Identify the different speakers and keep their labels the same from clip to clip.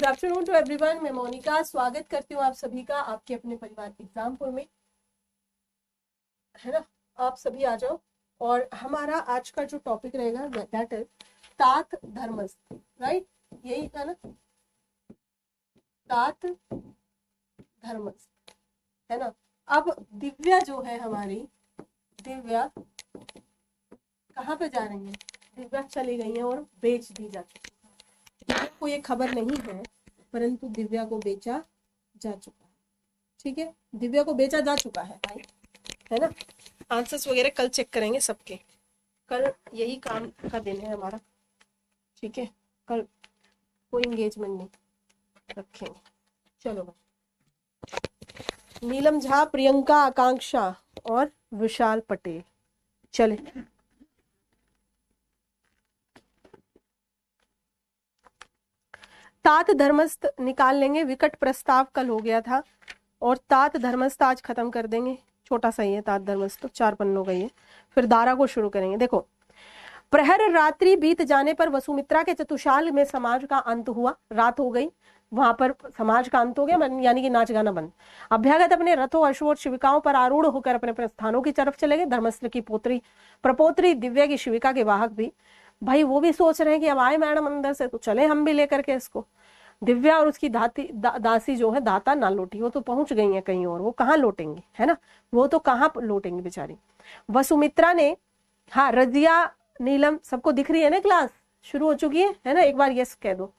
Speaker 1: Good afternoon to everyone. मैं मोनिका स्वागत करती हूँ आप सभी का आपके अपने परिवार एग्जामपुर में, है ना। आप सभी आ जाओ। और हमारा आज का जो टॉपिक रहेगा दैट इज तात धर्मस्थ, राइट? यही था ना, तात धर्मस्थ, है ना। अब दिव्या जो है हमारी, दिव्या कहाँ पे जा रही है? दिव्या चली गई है और बेच दी जा चुकी है। दिव्या को ये खबर नहीं है, परंतु दिव्या को बेचा जा चुका है। ठीक है, दिव्या को बेचा जा चुका है भाई, है ना। आंसर्स वगैरह कल चेक करेंगे सबके, कल यही काम का दिन है हमारा। ठीक है, कल कोई एंगेजमेंट नहीं रखेंगे। चलो भाई, नीलम झा, प्रियंका, आकांक्षा और विशाल पटेल। चले, तात धर्मस्थ निकाल लेंगे। विकट प्रस्ताव कल हो गया था और तात धर्मस्थ आज खत्म कर देंगे। छोटा सा ही है तात धर्मस्थ, तो 4 पन्नों का ही है। फिर दारा को शुरू करेंगे। देखो, प्रहर रात्रि बीत जाने पर वसुमित्रा के चतुशाल में समाज का अंत हुआ। रात हो गई, वहां पर समाज का अंत हो गया, यानी कि नाच गाना बंद। अभ्यागत अपने रथों, अश्वों और शिविकाओं पर आरूढ़ होकर अपने अपने स्थानों की तरफ चले गए। धर्मस्थ की पोत्री प्रपोत्री दिव्या की शिविका के वाहक भी, भाई वो भी सोच रहे हैं कि अब आए मैडम अंदर से, तो चले हम भी लेकर के इसको। दिव्या और उसकी दासी जो है दाता ना लौटी, वो तो पहुंच गई है कहीं और, वो कहाँ लौटेंगी, है ना। वो तो कहाँ लौटेंगी बेचारी। वसुमित्रा ने, हाँ रजिया नीलम सबको दिख रही है ना, क्लास शुरू हो चुकी है ना। एक बार यस कह दो।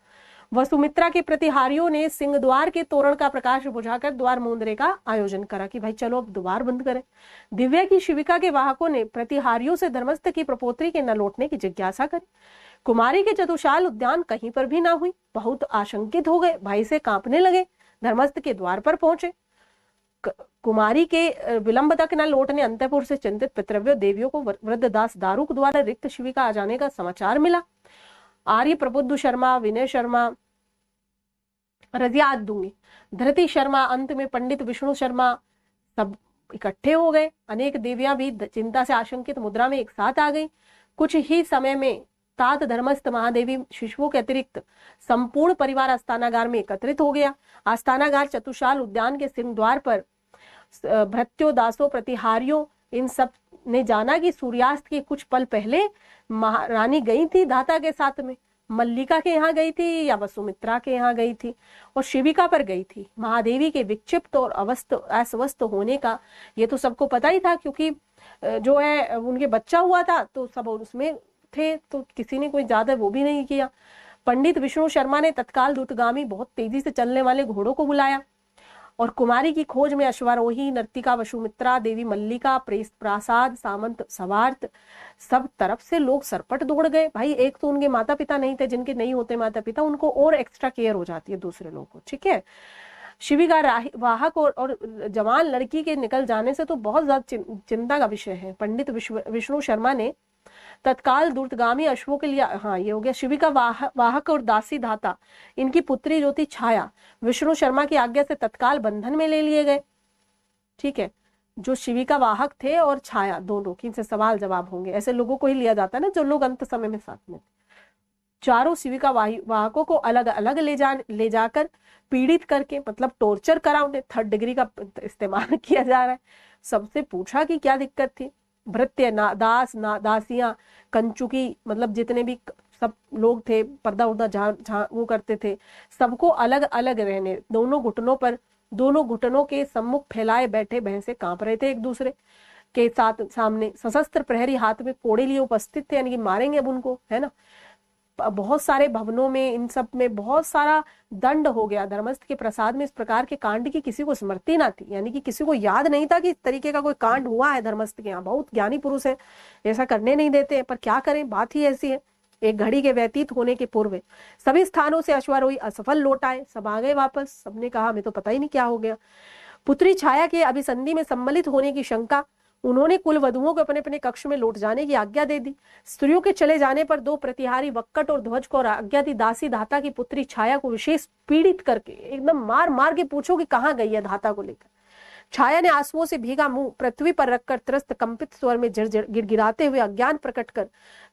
Speaker 1: वसुमित्रा के प्रतिहारियों ने सिंह द्वार के तोरण का प्रकाश बुझाकर द्वार मूंदरे का आयोजन करा कि भाई चलो अब द्वार बंद करें। दिव्या की शिविका के वाहकों ने प्रतिहारियों से धर्मस्थ की प्रपोत्री के न लौटने की जिज्ञासा करी। कुमारी के चतुशाल उद्यान कहीं पर भी ना हुई। बहुत आशंकित हो गए, भय से कांपने लगे। धर्मस्थ के द्वार पर पहुंचे। कुमारी के विलंब तक न लौटने अंतपुर से चिंतित पितृव्य देवियों को वृद्ध दास दारुक द्वारा रिक्त शिविका आ जाने का समाचार मिला। आर्य प्रबुद्ध शर्मा, विनय शर्मा, रजियात दूंगी, धृति शर्मा, अंत में पंडित विष्णु शर्मा सब इकट्ठे हो गए। अनेक देवियां भी चिंता से आशंकित मुद्रा में एक साथ आ गई। कुछ ही समय में तात धर्मस्थ महादेवी शिशुओं के अतिरिक्त संपूर्ण परिवार आस्थानागार में एकत्रित हो गया। आस्थानागार चतुशाल उद्यान के सिंह द्वार पर भृत्यों, दासों, प्रतिहारियों, इन सब ने जाना कि सूर्यास्त के कुछ पल पहले महारानी गई थी दाता के साथ में। मल्लिका के यहाँ गई थी या वसुमित्रा के यहाँ गई थी, और शिविका पर गई थी। महादेवी के विक्षिप्त और अस्वस्थ होने का ये तो सबको पता ही था, क्योंकि जो है उनके बच्चा हुआ था तो सब उसमें थे, तो किसी ने कोई ज्यादा वो भी नहीं किया। पंडित विष्णु शर्मा ने तत्काल दूतगामी बहुत तेजी से चलने वाले घोड़ों को बुलाया और कुमारी की खोज में अश्वारोही, नर्तिका वसुमित्रा, देवी मल्लिका, प्रासाद, सामंत, सवार्थ, सब तरफ से लोग सरपट दौड़ गए। भाई एक तो उनके माता पिता नहीं थे, जिनके नहीं होते माता पिता उनको और एक्स्ट्रा केयर हो जाती है दूसरे लोगों को। ठीक है, शिविका वाहक और जवान लड़की के निकल जाने से तो बहुत ज्यादा चिंता का विषय है। पंडित विष्णु शर्मा ने तत्काल दूरगामी अश्वों के लिए, हाँ ये हो गया। शिविका वाहक और दासी धाता, इनकी पुत्री जो थी छाया, विष्णु शर्मा की आज्ञा से तत्काल बंधन में ले लिए गए। ठीक है, जो शिविका वाहक थे और छाया दोनों की, इनसे सवाल जवाब होंगे। ऐसे लोगों को ही लिया जाता है ना जो लोग अंत समय में साथ में। चारों शिविका वाहकों को अलग अलग ले जाकर पीड़ित करके, मतलब टॉर्चर करा उन्हें। 3rd डिग्री का इस्तेमाल किया जा रहा है। सबसे पूछा कि क्या दिक्कत थी। भृत्य, दासियां, कंचुकी, मतलब जितने भी सब लोग थे, पर्दा उर्दा जहाँ वो करते थे, सबको अलग अलग रहने। दोनों घुटनों के सम्मुख फैलाए बैठे भैंसे कांप रहे थे एक दूसरे के साथ। सामने सशस्त्र प्रहरी हाथ में कोड़े लिए उपस्थित थे, यानी कि मारेंगे अब उनको, है ना। बहुत सारे भवनों में, इन सब में बहुत सारा दंड हो गया। धर्मस्थ के प्रसाद में इस प्रकार के कांड की किसी को स्मृति ना थी, यानी कि किसी को याद नहीं था कि इस तरीके का कोई कांड हुआ है धर्मस्थ के यहाँ। बहुत ज्ञानी पुरुष है, ऐसा करने नहीं देते, पर क्या करें, बात ही ऐसी है। एक घड़ी के व्यतीत होने के पूर्व सभी स्थानों से अश्वारोही असफल लौट आए। सब आ गए वापस। सबने कहा हमें तो पता ही नहीं क्या हो गया। पुत्री छाया के अभिसंधि में सम्मिलित होने की शंका, उन्होंने कुल वधुओं को अपने अपने कक्ष में लौट जाने की आज्ञा दे दी। स्त्रियों के चले जाने पर 2 प्रतिहारी वक्कट और ध्वज को और आज्ञा दी दासी धाता की पुत्री छाया को विशेष पीड़ित करके एकदम मार मार के पूछो कि कहाँ गई है धाता को लेकर। छाया ने आंसुओं से भीगा मुंह पृथ्वी पर रखकर त्रस्त कंपित स्वर में गिड़गिड़ाते हुए अज्ञान प्रकट कर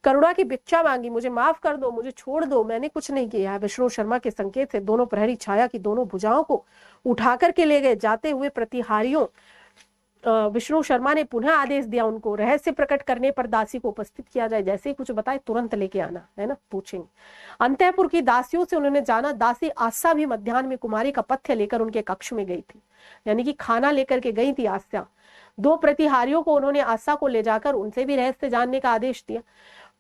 Speaker 1: करुणा की भिक्षा मांगी। मुझे माफ कर दो, मुझे छोड़ दो, मैंने कुछ नहीं किया है। विष्णु शर्मा के संकेत से दोनों प्रहरी छाया की दोनों भुजाओं को उठाकर के ले गए। जाते हुए प्रतिहारियों विष्णु शर्मा ने पुनः आदेश दिया उनको रहस्य प्रकट करने पर दासी को उपस्थित किया जाए। जैसे ही कुछ बताए तुरंत लेके आना है ना, पूछेंगे। अंतःपुर की दासियों से उन्होंने जाना। दासी आस्या भी मध्याह्न में कुमारी का पथ्य लेकर उनके कक्ष में गई थी, यानी कि खाना लेकर के गई थी आस्या। दो प्रतिहारियों को उन्होंने आस्या को ले जाकर उनसे भी रहस्य जानने का आदेश दिया।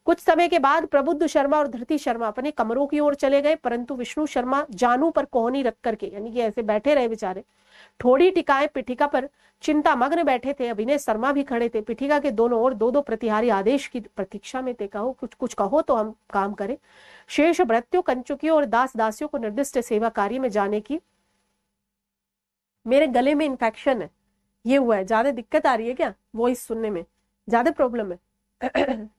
Speaker 1: कुछ समय के बाद प्रबुद्ध शर्मा और धृति शर्मा अपने कमरों की ओर चले गए, परंतु विष्णु शर्मा जानू पर कोहनी रख करके, यानी कि ऐसे बैठे रहे बेचारे, ठोड़ी टिकाए पिठिका पर चिंता मग्न बैठे थे। अभिनय शर्मा भी खड़े थे। पिठिका के दोनों ओर दो दो प्रतिहारी आदेश की प्रतीक्षा में थे। कहो कुछ कहो तो हम काम करें। शेष भृत्यों, कंचुकियों और दास दासियों को निर्दिष्ट सेवा कार्य में जाने की। मेरे गले में इन्फेक्शन है, ये हुआ है, ज्यादा दिक्कत आ रही है क्या वॉइस सुनने में, ज्यादा प्रॉब्लम है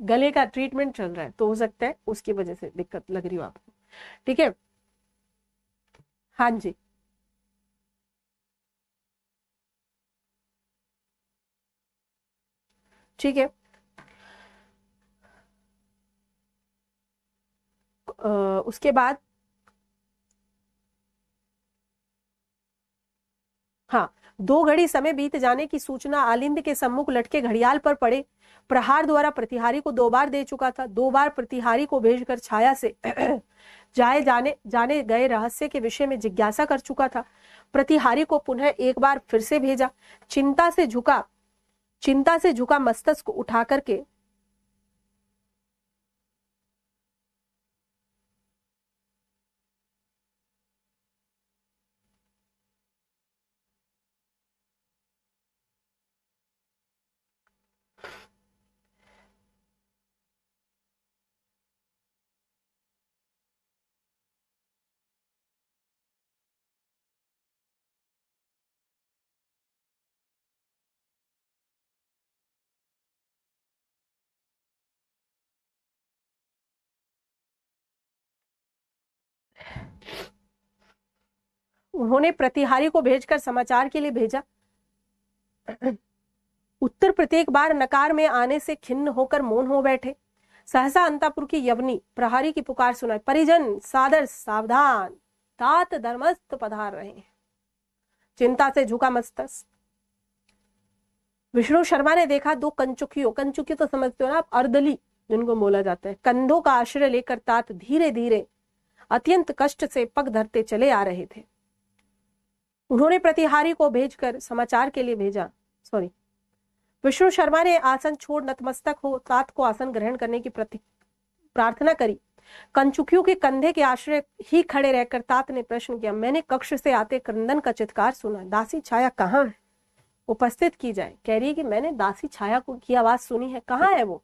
Speaker 1: गले का ट्रीटमेंट चल रहा है, तो हो सकता है उसकी वजह से दिक्कत लग रही हो आपको। ठीक है, हाँ जी। ठीक है, उसके बाद हाँ, 2 घड़ी समय बीत जाने की सूचना आलिंद के सम्मुख लटके घड़ियाल पर पड़े प्रहार द्वारा प्रतिहारी को 2 बार दे चुका था। 2 बार प्रतिहारी को भेजकर छाया से जाने गए रहस्य के विषय में जिज्ञासा कर चुका था। प्रतिहारी को पुनः एक बार फिर से भेजा। चिंता से झुका मस्तक को उठा करके उन्होंने प्रतिहारी को भेजकर समाचार के लिए भेजा। उत्तर प्रत्येक बार नकार में आने से खिन्न होकर मौन हो बैठे। सहसा अंतापुर की यवनी प्रहारी की पुकार सुनाई, परिजन सादर सावधान, तात धर्मस्थ पधार रहे हैं। चिंता से झुका मस्तक। विष्णु शर्मा ने देखा 2 कंचुकी तो समझते हो ना आप, अर्दली जिनको बोला जाता है, कंधों का आश्रय लेकर तात धीरे धीरे अत्यंत कष्ट से पग धरते चले आ रहे थे। उन्होंने प्रतिहारी को भेजकर समाचार के लिए भेजा। विष्णु शर्मा ने आसन छोड़ नतमस्तक हो तात को आसन ग्रहण करने की प्रार्थना करी। कंचुकियों के कंधे के आश्रय ही खड़े रहकर तात ने प्रश्न किया, मैंने कक्ष से आते क्रंदन का चित्कार सुना, दासी छाया कहाँ है? उपस्थित की जाए। कह रही है कि मैंने दासी छाया की आवाज सुनी है, कहाँ है वो?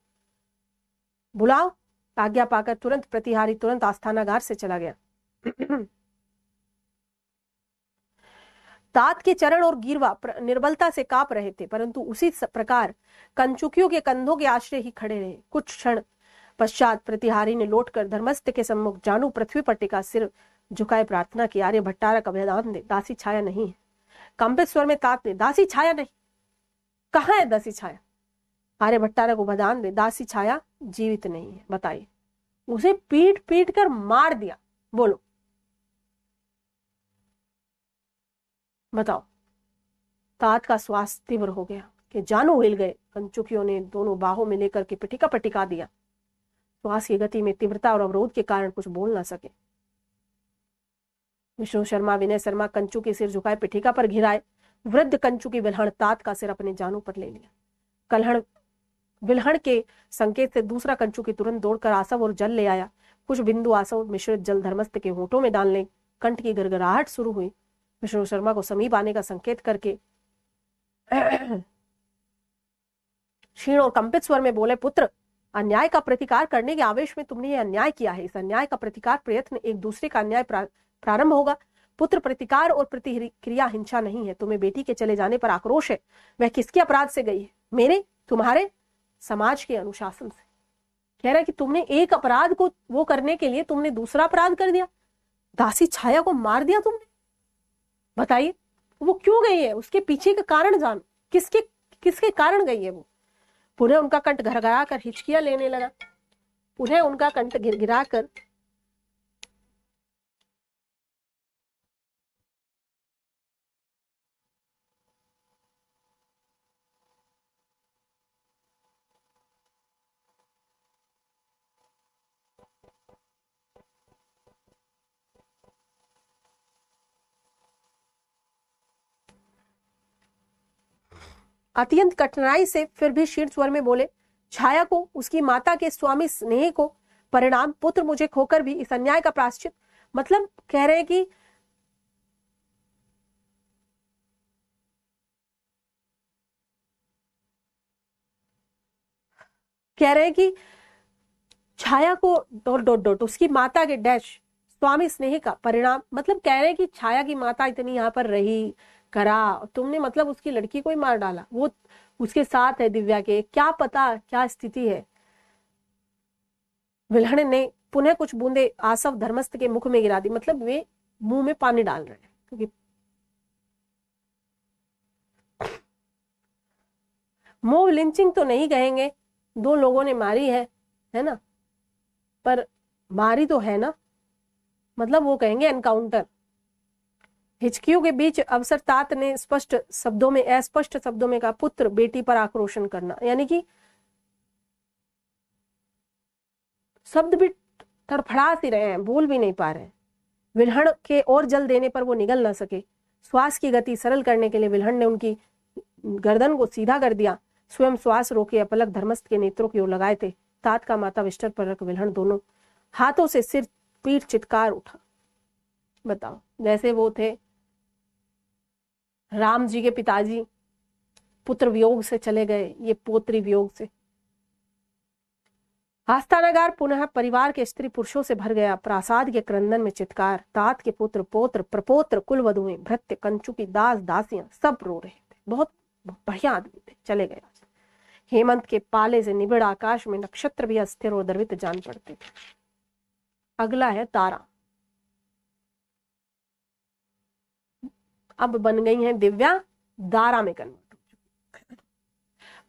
Speaker 1: बुलाओ। आज्ञा पाकर तुरंत प्रतिहारी तुरंत आस्थानागार से चला गया। तात के चरण और गिरवा निर्बलता से कांप रहे थे, परंतु उसी प्रकार कंचुकियों के कंधों के आश्रय ही खड़े रहे। कुछ क्षण पश्चात प्रतिहारी ने लौटकर धर्मस्थ के सम्मुख जानू पृथ्वी पर टिका सिर झुकाए प्रार्थना की, आर्य भट्टारक का अभयदान दे, दासी छाया नहीं है। कंपित स्वर में तात ने, दासी छाया नहीं, कहाँ है दासी छाया? आर्य भट्टारक को अभयदान दे, दासी छाया जीवित नहीं है। बताइए, उसे पीट पीट कर मार दिया। बोलो बताओ। तात का श्वास तीव्र हो गया कि जानू हिल गए। कंचुकियों ने दोनों बाहों में लेकर के पिटिका पर टिका दिया। श्वास की गति में तीव्रता और अवरोध के कारण कुछ बोल ना सके। विष्णु शर्मा, विनय शर्मा कंचू के सिर झुकाए पिटिका पर घिराए। वृद्ध कंचू की विलहण तात का सिर अपने जानू पर ले लिया। विलहण के संकेत से दूसरा कंचू की तुरंत दौड़कर आसव और जल ले आया। कुछ बिंदु आसव मिश्रित जल धर्मस्थ के होठों में डालने कंठ की गड़गड़ाहट शुरू हुई। विष्णु शर्मा को समीप आने का संकेत करके क्षीण और कंपित स्वर में बोले, पुत्र, अन्याय का प्रतिकार करने के आवेश में तुमने ये अन्याय किया है। इस अन्याय का प्रतिकार प्रयत्न एक दूसरे का अन्याय प्रारंभ होगा। पुत्र, प्रतिकार और प्रतिक्रिया हिंसा नहीं है। तुम्हें बेटी के चले जाने पर आक्रोश है, वह किसके अपराध से गई है? मेरे, तुम्हारे, समाज के अनुशासन से। कह रहा है कि तुमने एक अपराध को वो करने के लिए तुमने दूसरा अपराध कर दिया, दासी छाया को मार दिया तुमने। बताइए, वो क्यों गई है, उसके पीछे का कारण जान, किसके किसके कारण गई है वो। पुनः उनका कंठ घरघरा कर हिचकियां लेने लगा, पुनः उनका कंठ गिरगिरा कर अत्यंत कठिनाई से फिर भी शीर्ण स्वर में बोले, छाया को, उसकी माता के स्वामी स्नेह को परिणाम पुत्र मुझे खोकर भी इस अन्याय का प्रायश्चित। मतलब कह रहे हैं कि छाया को डॉट डॉट डॉट उसकी माता के डैश स्वामी स्नेह का परिणाम, मतलब कह रहे हैं कि छाया की माता इतनी यहाँ पर रही करा, तुमने मतलब उसकी लड़की को ही मार डाला, वो उसके साथ है दिव्या के, क्या पता क्या स्थिति है। विल्हण ने पुनः कुछ बूंदे आसव धर्मस्थ के मुख में गिरा दी, मतलब वे मुंह में पानी डाल रहे हैं, क्योंकि मोब लिंचिंग तो नहीं कहेंगे, दो लोगों ने मारी है ना, पर मारी तो है ना, मतलब वो कहेंगे एनकाउंटर। हिचकियों के बीच अवसर तात ने स्पष्ट शब्दों में, अस्पष्ट शब्दों में कहा, पुत्र बेटी पर आक्रोशन करना, यानी कि शब्द भी तड़फड़ा सी रहे हैं, बोल भी नहीं पा रहे हैं। विल्हण के और जल देने पर वो निगल ना सके। श्वास की गति सरल करने के लिए विल्हण ने उनकी गर्दन को सीधा कर दिया, स्वयं श्वास रोके अपलक धर्मस्थ के नेत्रों की ओर लगाए थे। तात का माता विस्तर पर रख विल्हण दोनों हाथों से सिर पीठ चित्कार उठा। बताओ, जैसे वो थे राम जी के पिताजी, पुत्र वियोग से चले गए, ये पोत्री वियोग से। आस्थानागार पुनः परिवार के स्त्री पुरुषों से भर गया। प्रासाद के क्रंदन में चित्कार, तात के पुत्र पौत्र प्रपोत्र कुलवधुएं भृत्य कंचुकी दास दासियां सब रो रहे थे। बहुत बढ़िया आदमी थे, चले गए। हेमंत के पाले से निबिड़ आकाश में नक्षत्र भी अस्थिर और द्रवित जान पड़ते थे। अगला है तारा। अब बन गई हैं दिव्या, दारा में कन्वर्ट हो चुकी।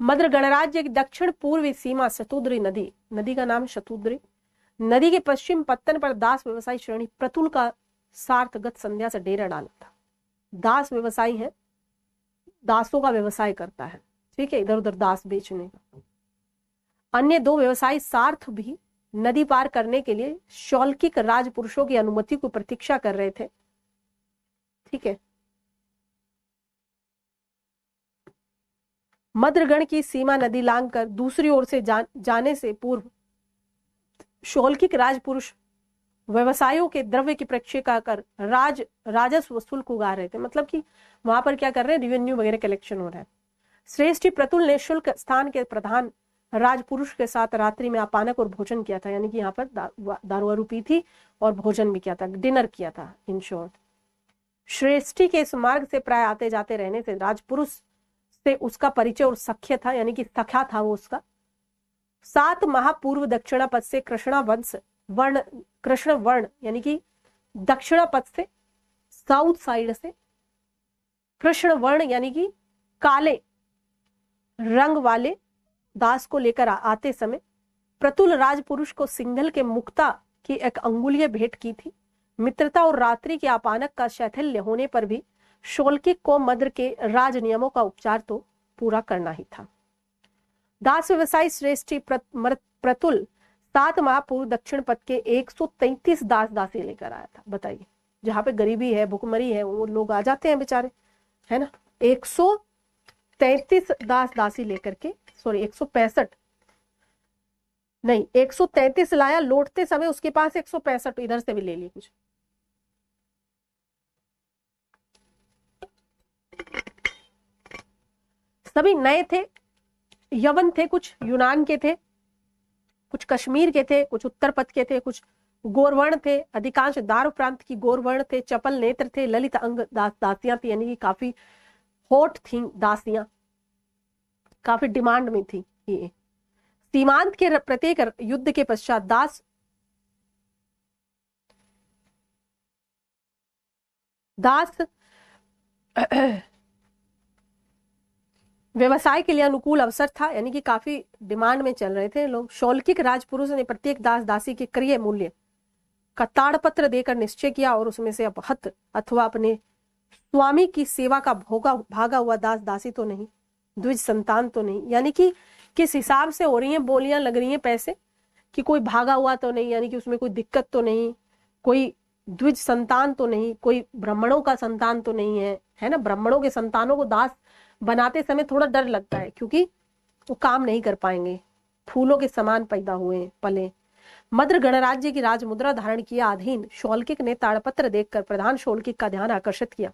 Speaker 1: मद्र गणराज्य की दक्षिण पूर्वी सीमा शतुद्री नदी, नदी का नाम शतुद्री, नदी के पश्चिम पत्तन पर दास व्यवसायी श्रेणी प्रतुल का सार्थगत संध्या से डेरा डाला था। दास व्यवसायी है, दासों का व्यवसाय करता है, ठीक है, इधर उधर दास बेचने का। अन्य दो व्यवसायी सार्थ भी नदी पार करने के लिए शौल्किक राजपुरुषों की अनुमति को प्रतीक्षा कर रहे थे, ठीक है। मद्रगण की सीमा नदी लांग कर दूसरी ओर से जाने से पूर्व शौल्किक राजपुरुष व्यवसायों के द्रव्य की प्रक्षेपा कर राजस्व शुल्क उगा रहे थे, मतलब कि वहां पर क्या कर रहे हैं, रेवेन्यू वगैरह कलेक्शन हो रहा है। श्रेष्ठी प्रतुल ने शुल्क स्थान के प्रधान राजपुरुष के साथ रात्रि में आपानक और भोजन किया था, यानी कि यहाँ पर दारू पी थी और भोजन भी किया था, डिनर किया था इन शॉर्ट। श्रेष्ठी के इस मार्ग से प्राय आते जाते रहने से राजपुरुष से उसका परिचय और सख्य था, यानी कि सख्या था वो उसका। 7 महापूर्व दक्षिणा पथ से कृष्ण वर्ण यानी कि दक्षिणा पथ से, साउथ साइड से कृष्ण वर्ण यानी कि काले रंग वाले दास को लेकर आते समय प्रतुल राजपुरुष को सिंघल के मुक्ता की एक अंगुलीय भेंट की थी। मित्रता और रात्रि के आपानक का शैथिल्य होने पर भी शौल्किक को मद्र के राज नियमों का उपचार तो पूरा करना ही था। दास व्यवसायी श्रेष्ठी प्रतुल 7 महापूर्व दक्षिण पथ के 133 दास दासी लेकर आया था। बताइए, जहां पे गरीबी है, भुखमरी है, वो लोग आ जाते हैं बेचारे, है ना। 133 दास दासी लेकर के, सॉरी 165 नहीं, 133 लाया, लौटते समय उसके पास 165 इधर से भी ले लिए कुछ। सभी नए थे, यवन थे, कुछ यूनान के थे, कुछ कश्मीर के थे, कुछ उत्तर पथ के थे, कुछ गोरवर्ण थे, अधिकांश दार प्रांत की गोरवर्ण थे, चपल नेत्र थे, ललित अंग दासियां थी, यानी कि काफी हॉट थी दासियां, काफी डिमांड में थी ये। सीमांत के प्रत्येक युद्ध के पश्चात दास व्यवसाय के लिए अनुकूल अवसर था, यानी कि काफी डिमांड में चल रहे थे लोग। शौल्किक राजपुरुष ने प्रत्येक दास दासी के क्रय मूल्य का ताड़पत्र देकर निश्चय किया और उसमें से अपहत अथवा अपने स्वामी की सेवा का भागा हुआ दास दासी तो नहीं, द्विज संतान तो नहीं, यानी कि किस हिसाब से हो रही हैं बोलियां लग रही हैं पैसे कि कोई भागा हुआ तो नहीं, यानी कि उसमें कोई दिक्कत तो नहीं, कोई द्विज संतान तो नहीं, कोई ब्राह्मणों का संतान तो नहीं है ना। ब्राह्मणों के संतानों को दास बनाते समय थोड़ा डर लगता है क्योंकि वो काम नहीं कर पाएंगे, फूलों के समान पैदा हुए पले। मद्र गणराज्य की राजमुद्रा धारण किया अधीन शौल्किक ने ताड़पत्र देखकर प्रधान शौल्किक का ध्यान आकर्षित किया।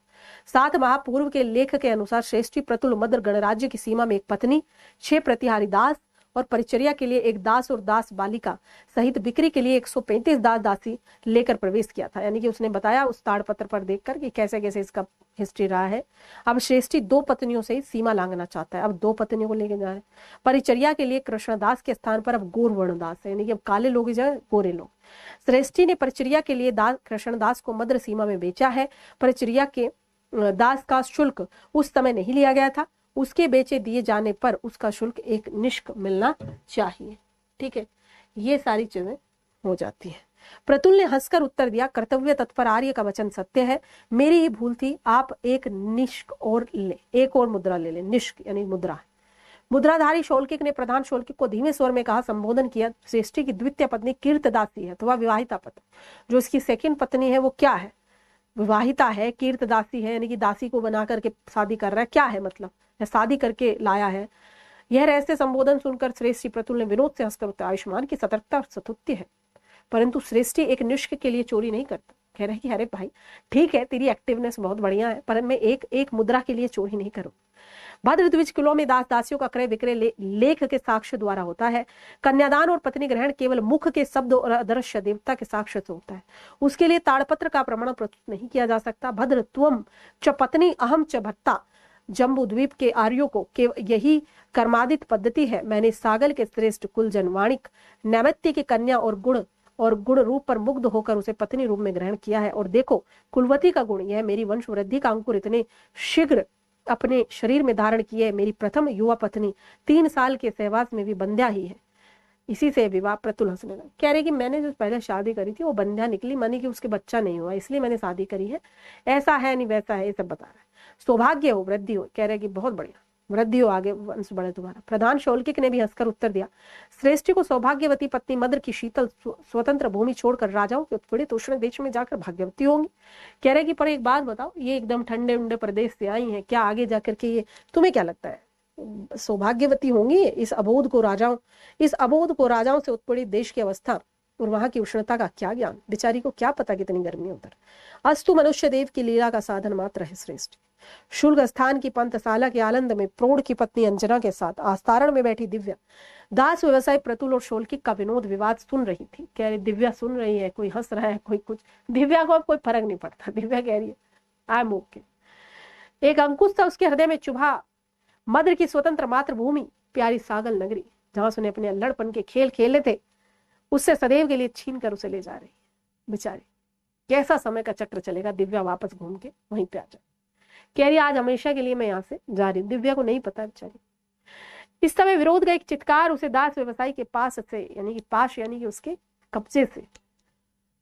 Speaker 1: 7 माह पूर्व के लेख के अनुसार श्रेष्ठी प्रतुल मद्र गणराज्य की सीमा में एक पत्नी, 6 प्रतिहारी दास और परिचर्या के लिए एक दास और दास बालिका सहित बिक्री के लिए 135 दास दासी लेकर प्रवेश किया था। यानी कि उसने बताया उस ताड़पत्र पर देखकर कि कैसे कैसे इसका हिस्ट्री रहा है। अब श्रेष्ठी 2 पत्नियों से ही सीमा लांघना चाहता है, अब 2 पत्नियों को लेकर जा रहे हैं। परिचर्या के लिए कृष्णदास के स्थान पर अब गौरवर्णदास है, यानी कि अब काले लोग की जगह गोरे लोग। श्रेष्ठी ने परिचर्या के लिए कृष्णदास को मद्र सीमा में बेचा है। परिचर्या के दास का शुल्क उस समय नहीं लिया गया था, उसके बेचे दिए जाने पर उसका शुल्क एक निष्क मिलना चाहिए। ठीक है, ये सारी चीजें हो जाती है। प्रतुल ने हंसकर उत्तर दिया, कर्तव्य तत्पर आर्य का वचन सत्य है, मेरी ही भूल थी। आप एक निष्क और ले, एक और मुद्रा ले ले। निष्क यानी मुद्रा है। मुद्राधारी शौल्किक ने प्रधान शौल्किक को धीमे स्वर में कहा, संबोधन किया, श्रेष्ठी की द्वितीय पत्नी कीर्तदासी है अथवा विवाहिता पत्नी। जो इसकी सेकंड पत्नी है वो क्या है? विवाहिता है, कीर्तदासी है, यानी कि दासी को बना करके शादी कर रहा है, क्या है मतलब, या शादी करके लाया है। यह रहस्य संबोधन सुनकर श्रेष्ठी प्रतुल ने विनोद से हंसकर उत्तर, आयुष्मान की सतर्कता और सतुत्य है, परंतु श्रेष्ठी एक निष्क के लिए चोरी नहीं करता। कह रहे कि अरे भाई ठीक है, तेरी एक्टिवनेस बहुत बढ़िया है, पर मैं एक मुद्रा के लिए चोरी नहीं करूं। भद्र द्विज कुलों में दास दासियों का क्रय विक्रय लेख के साक्ष्य द्वारा होता है। कन्यादान और पत्नी ग्रहण केवल मुख के शब्द और अदृश्य देवता के साक्ष्य से होता है, उसके लिए ताड़पत्र का प्रमाण प्रस्तुत नहीं किया जा सकता। भद्र त्वम च पत्नी अहम च भत्ता, जम्बू द्वीप के आर्यों को यही कर्मादित पद्धति है। मैंने सागल के श्रेष्ठ कुलजन वाणिक नैमित्य की कन्या और गुण रूप पर मुग्ध होकर उसे पत्नी रूप में ग्रहण किया है। और देखो कुलवती का गुण, यह मेरी वंश वृद्धि का अंकुर इतने शीघ्र अपने शरीर में धारण किए। मेरी प्रथम युवा पत्नी 3 साल के सहवास में भी बंध्या ही है, इसी से विवाह। प्रतुल हंसने लगा, कह रहे कि मैंने जो पहले शादी करी थी वो बंध्या निकली, मानी कि उसके बच्चा नहीं हुआ, इसलिए मैंने शादी करी है, ऐसा है नहीं वैसा है, ये सब बता रहा है। सौभाग्य हो, वृद्धि हो, कह रहे कि बहुत बढ़िया, वृद्धि हो, आगे वंश बढ़े तुम्हारा। प्रधान शौल्किक ने भी हंसकर उत्तर दिया, श्रेष्ठी को सौभाग्यवती पत्नी मद्र की शीतल स्वतंत्र भूमि छोड़कर राजाओं के उत्पीड़ित उष्ण देश में जाकर भाग्यवती होंगी। कह रहे कि पर एक बात बताओ, ये एकदम ठंडे उंडे प्रदेश से आई हैं, क्या आगे जाकर के ये तुम्हें क्या लगता है सौभाग्यवती होंगी? इस अबोध को राजाओं से उत्पीड़ित देश की अवस्था और वहां की उष्णता का क्या ज्ञान, बेचारी को क्या पता कितनी गर्मी उधर। अस्तु मनुष्य देव की लीला का साधन मात्र है श्रेष्ठ। शुल्क स्थान की पंथशाला के आनंद में प्रौढ़ की पत्नी अंजना के साथ आस्तारण में बैठी दिव्या दास व्यवसाय प्रतुल और शौल्किक का विनोद विवाद सुन रही थी। कह रही दिव्या सुन रही है, कोई हंस रहा है, कोई कुछ, दिव्या को अब कोई फर्क नहीं पड़ता। दिव्या कह रही है आई एम ओके। एक अंकुश था उसके हृदय में चुभा, मद्र की स्वतंत्र मातृभूमि प्यारी सागल नगरी, जहां उसने अपने अल्लड़पन के खेल खेले थे, उससे सदैव के लिए छीन कर उसे ले जा रही है। बेचारी कैसा समय का चक्र चलेगा, दिव्या वापस घूम के वहीं पे आ जाए। कह रही आज हमेशा के लिए मैं यहाँ से जा रही हूँ। दिव्या को नहीं पता बेचारी। इस समय विरोध का एक चित्कार उसे दास व्यवसायी के पास से यानी कि उसके कब्जे से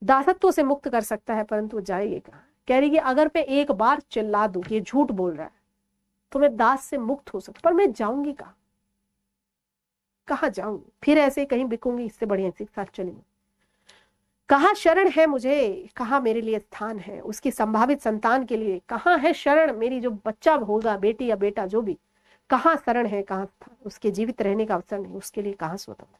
Speaker 1: दासत्व से मुक्त कर सकता है, परंतु वो जाएगी कहाँ? कह रही कि अगर मैं एक बार चिल्ला दूं ये झूठ बोल रहा है तो मैं दास से मुक्त हो सकता, पर मैं जाऊंगी कहाँ जाऊंगी? फिर ऐसे कहीं बिकूंगी, इससे बढ़िया इसी के साथ चलेंगे। कहाँ शरण है मुझे, कहाँ मेरे लिए स्थान है, उसकी संभावित संतान के लिए कहाँ है शरण, मेरी जो बच्चा होगा, बेटी या बेटा जो भी, कहाँ शरण है, कहाँ स्थान, उसके जीवित रहने का अवसर नहीं, उसके लिए कहाँ स्वतंत्र।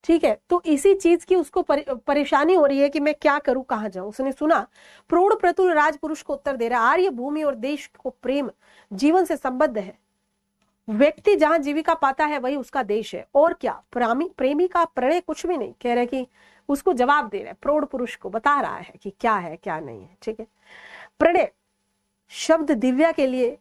Speaker 1: ठीक है, तो इसी चीज की उसको परेशानी हो रही है कि मैं क्या करूं, कहाँ जाऊं। उसने सुना प्रौढ़ प्रतुल राजपुरुष को उत्तर दे रहा है, आर्य भूमि और देश को प्रेम जीवन से संबद्ध है। व्यक्ति जहां जीविका पाता है वही उसका देश है, और क्या। प्रेमी का प्रणय कुछ भी नहीं। कह रहे कि उसको जवाब दे रहा है, प्रौढ़ पुरुष को बता रहा है कि क्या है क्या नहीं है। ठीक है, प्रणय शब्द दिव्या के लिए,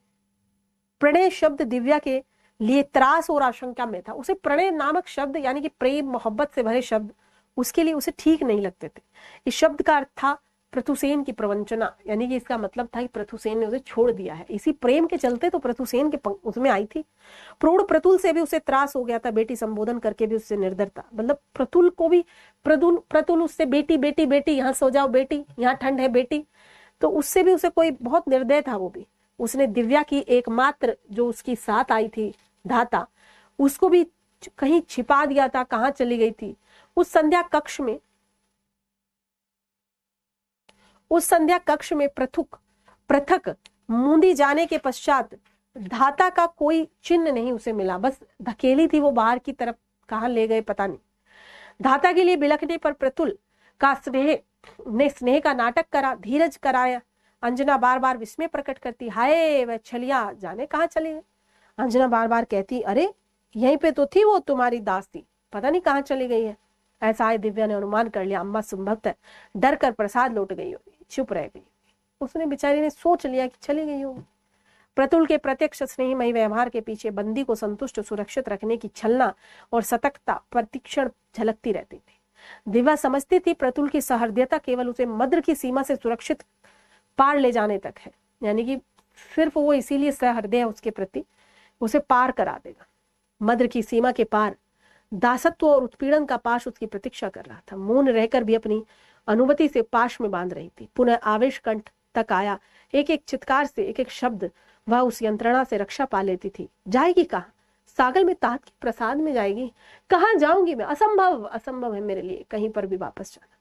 Speaker 1: प्रणय शब्द दिव्या के लिए त्रास और आशंका में था। उसे प्रणय नामक शब्द यानी कि प्रेम मोहब्बत से भरे शब्द उसके लिए उसे ठीक नहीं लगते थे। इस शब्द का अर्थ था प्रथुसेन की प्रवंचना, यानी कि इसका मतलब था कि प्रथुसेन ने उसे छोड़ दिया है। इसी प्रेम के चलते तो प्रथुसेन के उसमें आई थी। प्रौढ़ प्रतुल से भी उसे त्रास हो गया था, बेटी संबोधन करके भी उससे निर्दरता। मतलब प्रतुल को भी प्रतुल उससे बेटी बेटी बेटी, यहाँ सो जाओ बेटी, यहाँ ठंड है बेटी, तो उससे भी उसे कोई बहुत निर्दय था। वो भी उसने दिव्या की एकमात्र जो उसकी साथ आई थी धाता, उसको भी कहीं छिपा दिया था। कहाँ चली गई थी? उस संध्या कक्ष में पृथक मूंदी जाने के पश्चात धाता का कोई चिन्ह नहीं उसे मिला। बस धकेली थी वो बाहर की तरफ, कहाँ ले गए पता नहीं। धाता के लिए बिलखने पर प्रतुल का स्नेह का नाटक करा, धीरज कराया। अंजना बार बार विस्मय प्रकट करती, हाय वह छलिया जाने कहाँ चली गई। अंजना बार बार कहती, अरे यहीं पे तो थी वो तुम्हारी दासी, पता नहीं कहाँ चली गई है। ऐसा है दिव्या ने अनुमान कर लिया, अम्मा संभवतः डर कर प्रसाद लौट गई होगी, चुप रह गई। उसने बेचारी ने सोच लिया कि चली गई होगी। प्रतुल के प्रत्यक्ष स्नेहमयी व्यवहार के पीछे बंदी को संतुष्ट सुरक्षित रखने की छलना और सतर्कता प्रतिक्षण झलकती रहती थी। दिव्या समझती थी प्रतुल की सहृदयता केवल उसे मद्र की सीमा से सुरक्षित पार ले जाने तक है, यानी कि सिर्फ वो इसीलिए सहृदय उसके प्रति, उसे पार करा देगा। मद्र की सीमा के पार दासत्व और उत्पीड़न का पाश उसकी प्रतीक्षा कर रहा था। मौन रहकर भी अपनी अनुभूति से पाश में बांध रही थी। पुनः आवेश कंठ तक आया, एक एक चित्कार से, एक एक शब्द वह उस यंत्रणा से रक्षा पा लेती थी। जाएगी कहाँ? सागर में तात के प्रसाद में जाएगी? कहाँ जाऊंगी मैं? असंभव, असंभव है मेरे लिए कहीं पर भी वापस जाना।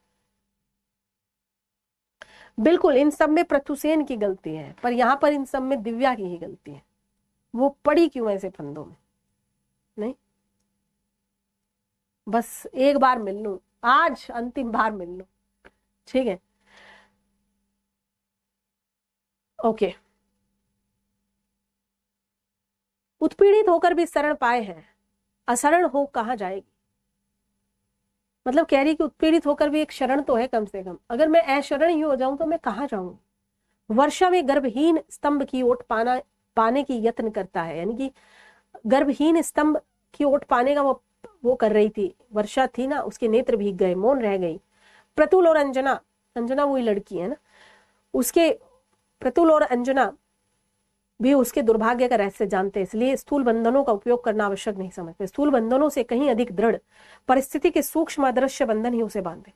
Speaker 1: बिल्कुल इन सब में प्रथुसेन की गलती है, पर यहाँ पर इन सब में दिव्या की ही गलती है। वो पड़ी क्यों ऐसे फंदों में? नहीं, बस एक बार मिल लूं, आज अंतिम बार मिल लूं, ठीक है। ओके, उत्पीड़ित होकर भी शरण पाए हैं, अशरण हो कहाँ जाएगी? मतलब कह रही कि उत्पीड़ित होकर भी एक शरण तो है कम से कम। अगर मैं अशरण ही हो जाऊं तो मैं कहाँ जाऊं? वर्षा में गर्भहीन स्तंभ की ओट पाने की यत्न करता है, यानी कि गर्भहीन स्तंभ की ओट पाने का वो कर रही थी। वर्षा थी ना, उसके नेत्र भीग गए, मौन रह गई। प्रतुल और अंजना, अंजना वही लड़की है ना, उसके प्रतुल और अंजना भी उसके दुर्भाग्य का रहस्य जानते, इसलिए स्थूल बंधनों का उपयोग करना आवश्यक नहीं समझते। स्थूल बंधनों से कहीं अधिक दृढ़ परिस्थिति के सूक्ष्म अदृश्य बंधन ही उसे बांधे।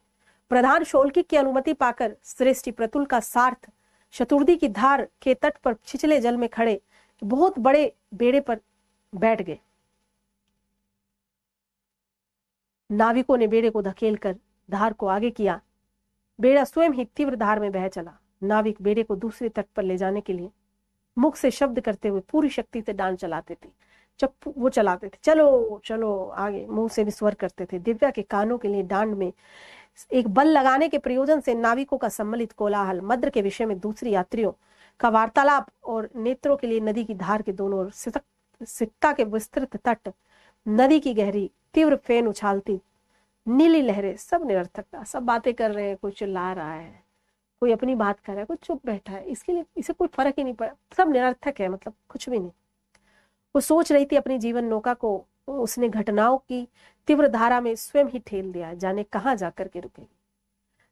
Speaker 1: प्रधान शोल्की की अनुमति पाकर श्रेष्ठी प्रतुल का सार्थ शतुर्दी की धार के तट पर छिछले जल में खड़े बहुत बड़े बेड़े पर बैठ गए। नाविकों ने बेड़े को धकेल कर धार को आगे किया। बेड़ा स्वयं ही तीव्र धार में बह चला। नाविक बेड़े को दूसरे तट पर ले जाने के लिए मुख से शब्द करते हुए पूरी शक्ति से डांड चलाते थे। जब वो चलाते थे, चलो चलो आगे, मुंह से भी स्वर करते थे। दिव्या के कानों के लिए डांड में एक बल लगाने के प्रयोजन से नाविकों का सम्मिलित कोलाहल, मद्र के विषय में दूसरी यात्रियों का वार्तालाप और नेत्रों के लिए नदी की धार के दोनों ओर सिक्का के विस्तृत तट, नदी की गहरी तीव्र फेन उछालती नीली लहरें, सब निरर्थकता। सब बातें कर रहे हैं, कोई चिल्ला रहा है, कोई अपनी बात कर रहा है, कोई चुप बैठा है, इसके लिए इसे कोई फर्क ही नहीं पड़ा, सब निरर्थक है, मतलब कुछ भी नहीं। वो सोच रही थी अपनी जीवन नौका को उसने घटनाओं की तीव्र धारा में स्वयं ही ठेल दिया, जाने कहाँ जाकर के रुकेगी।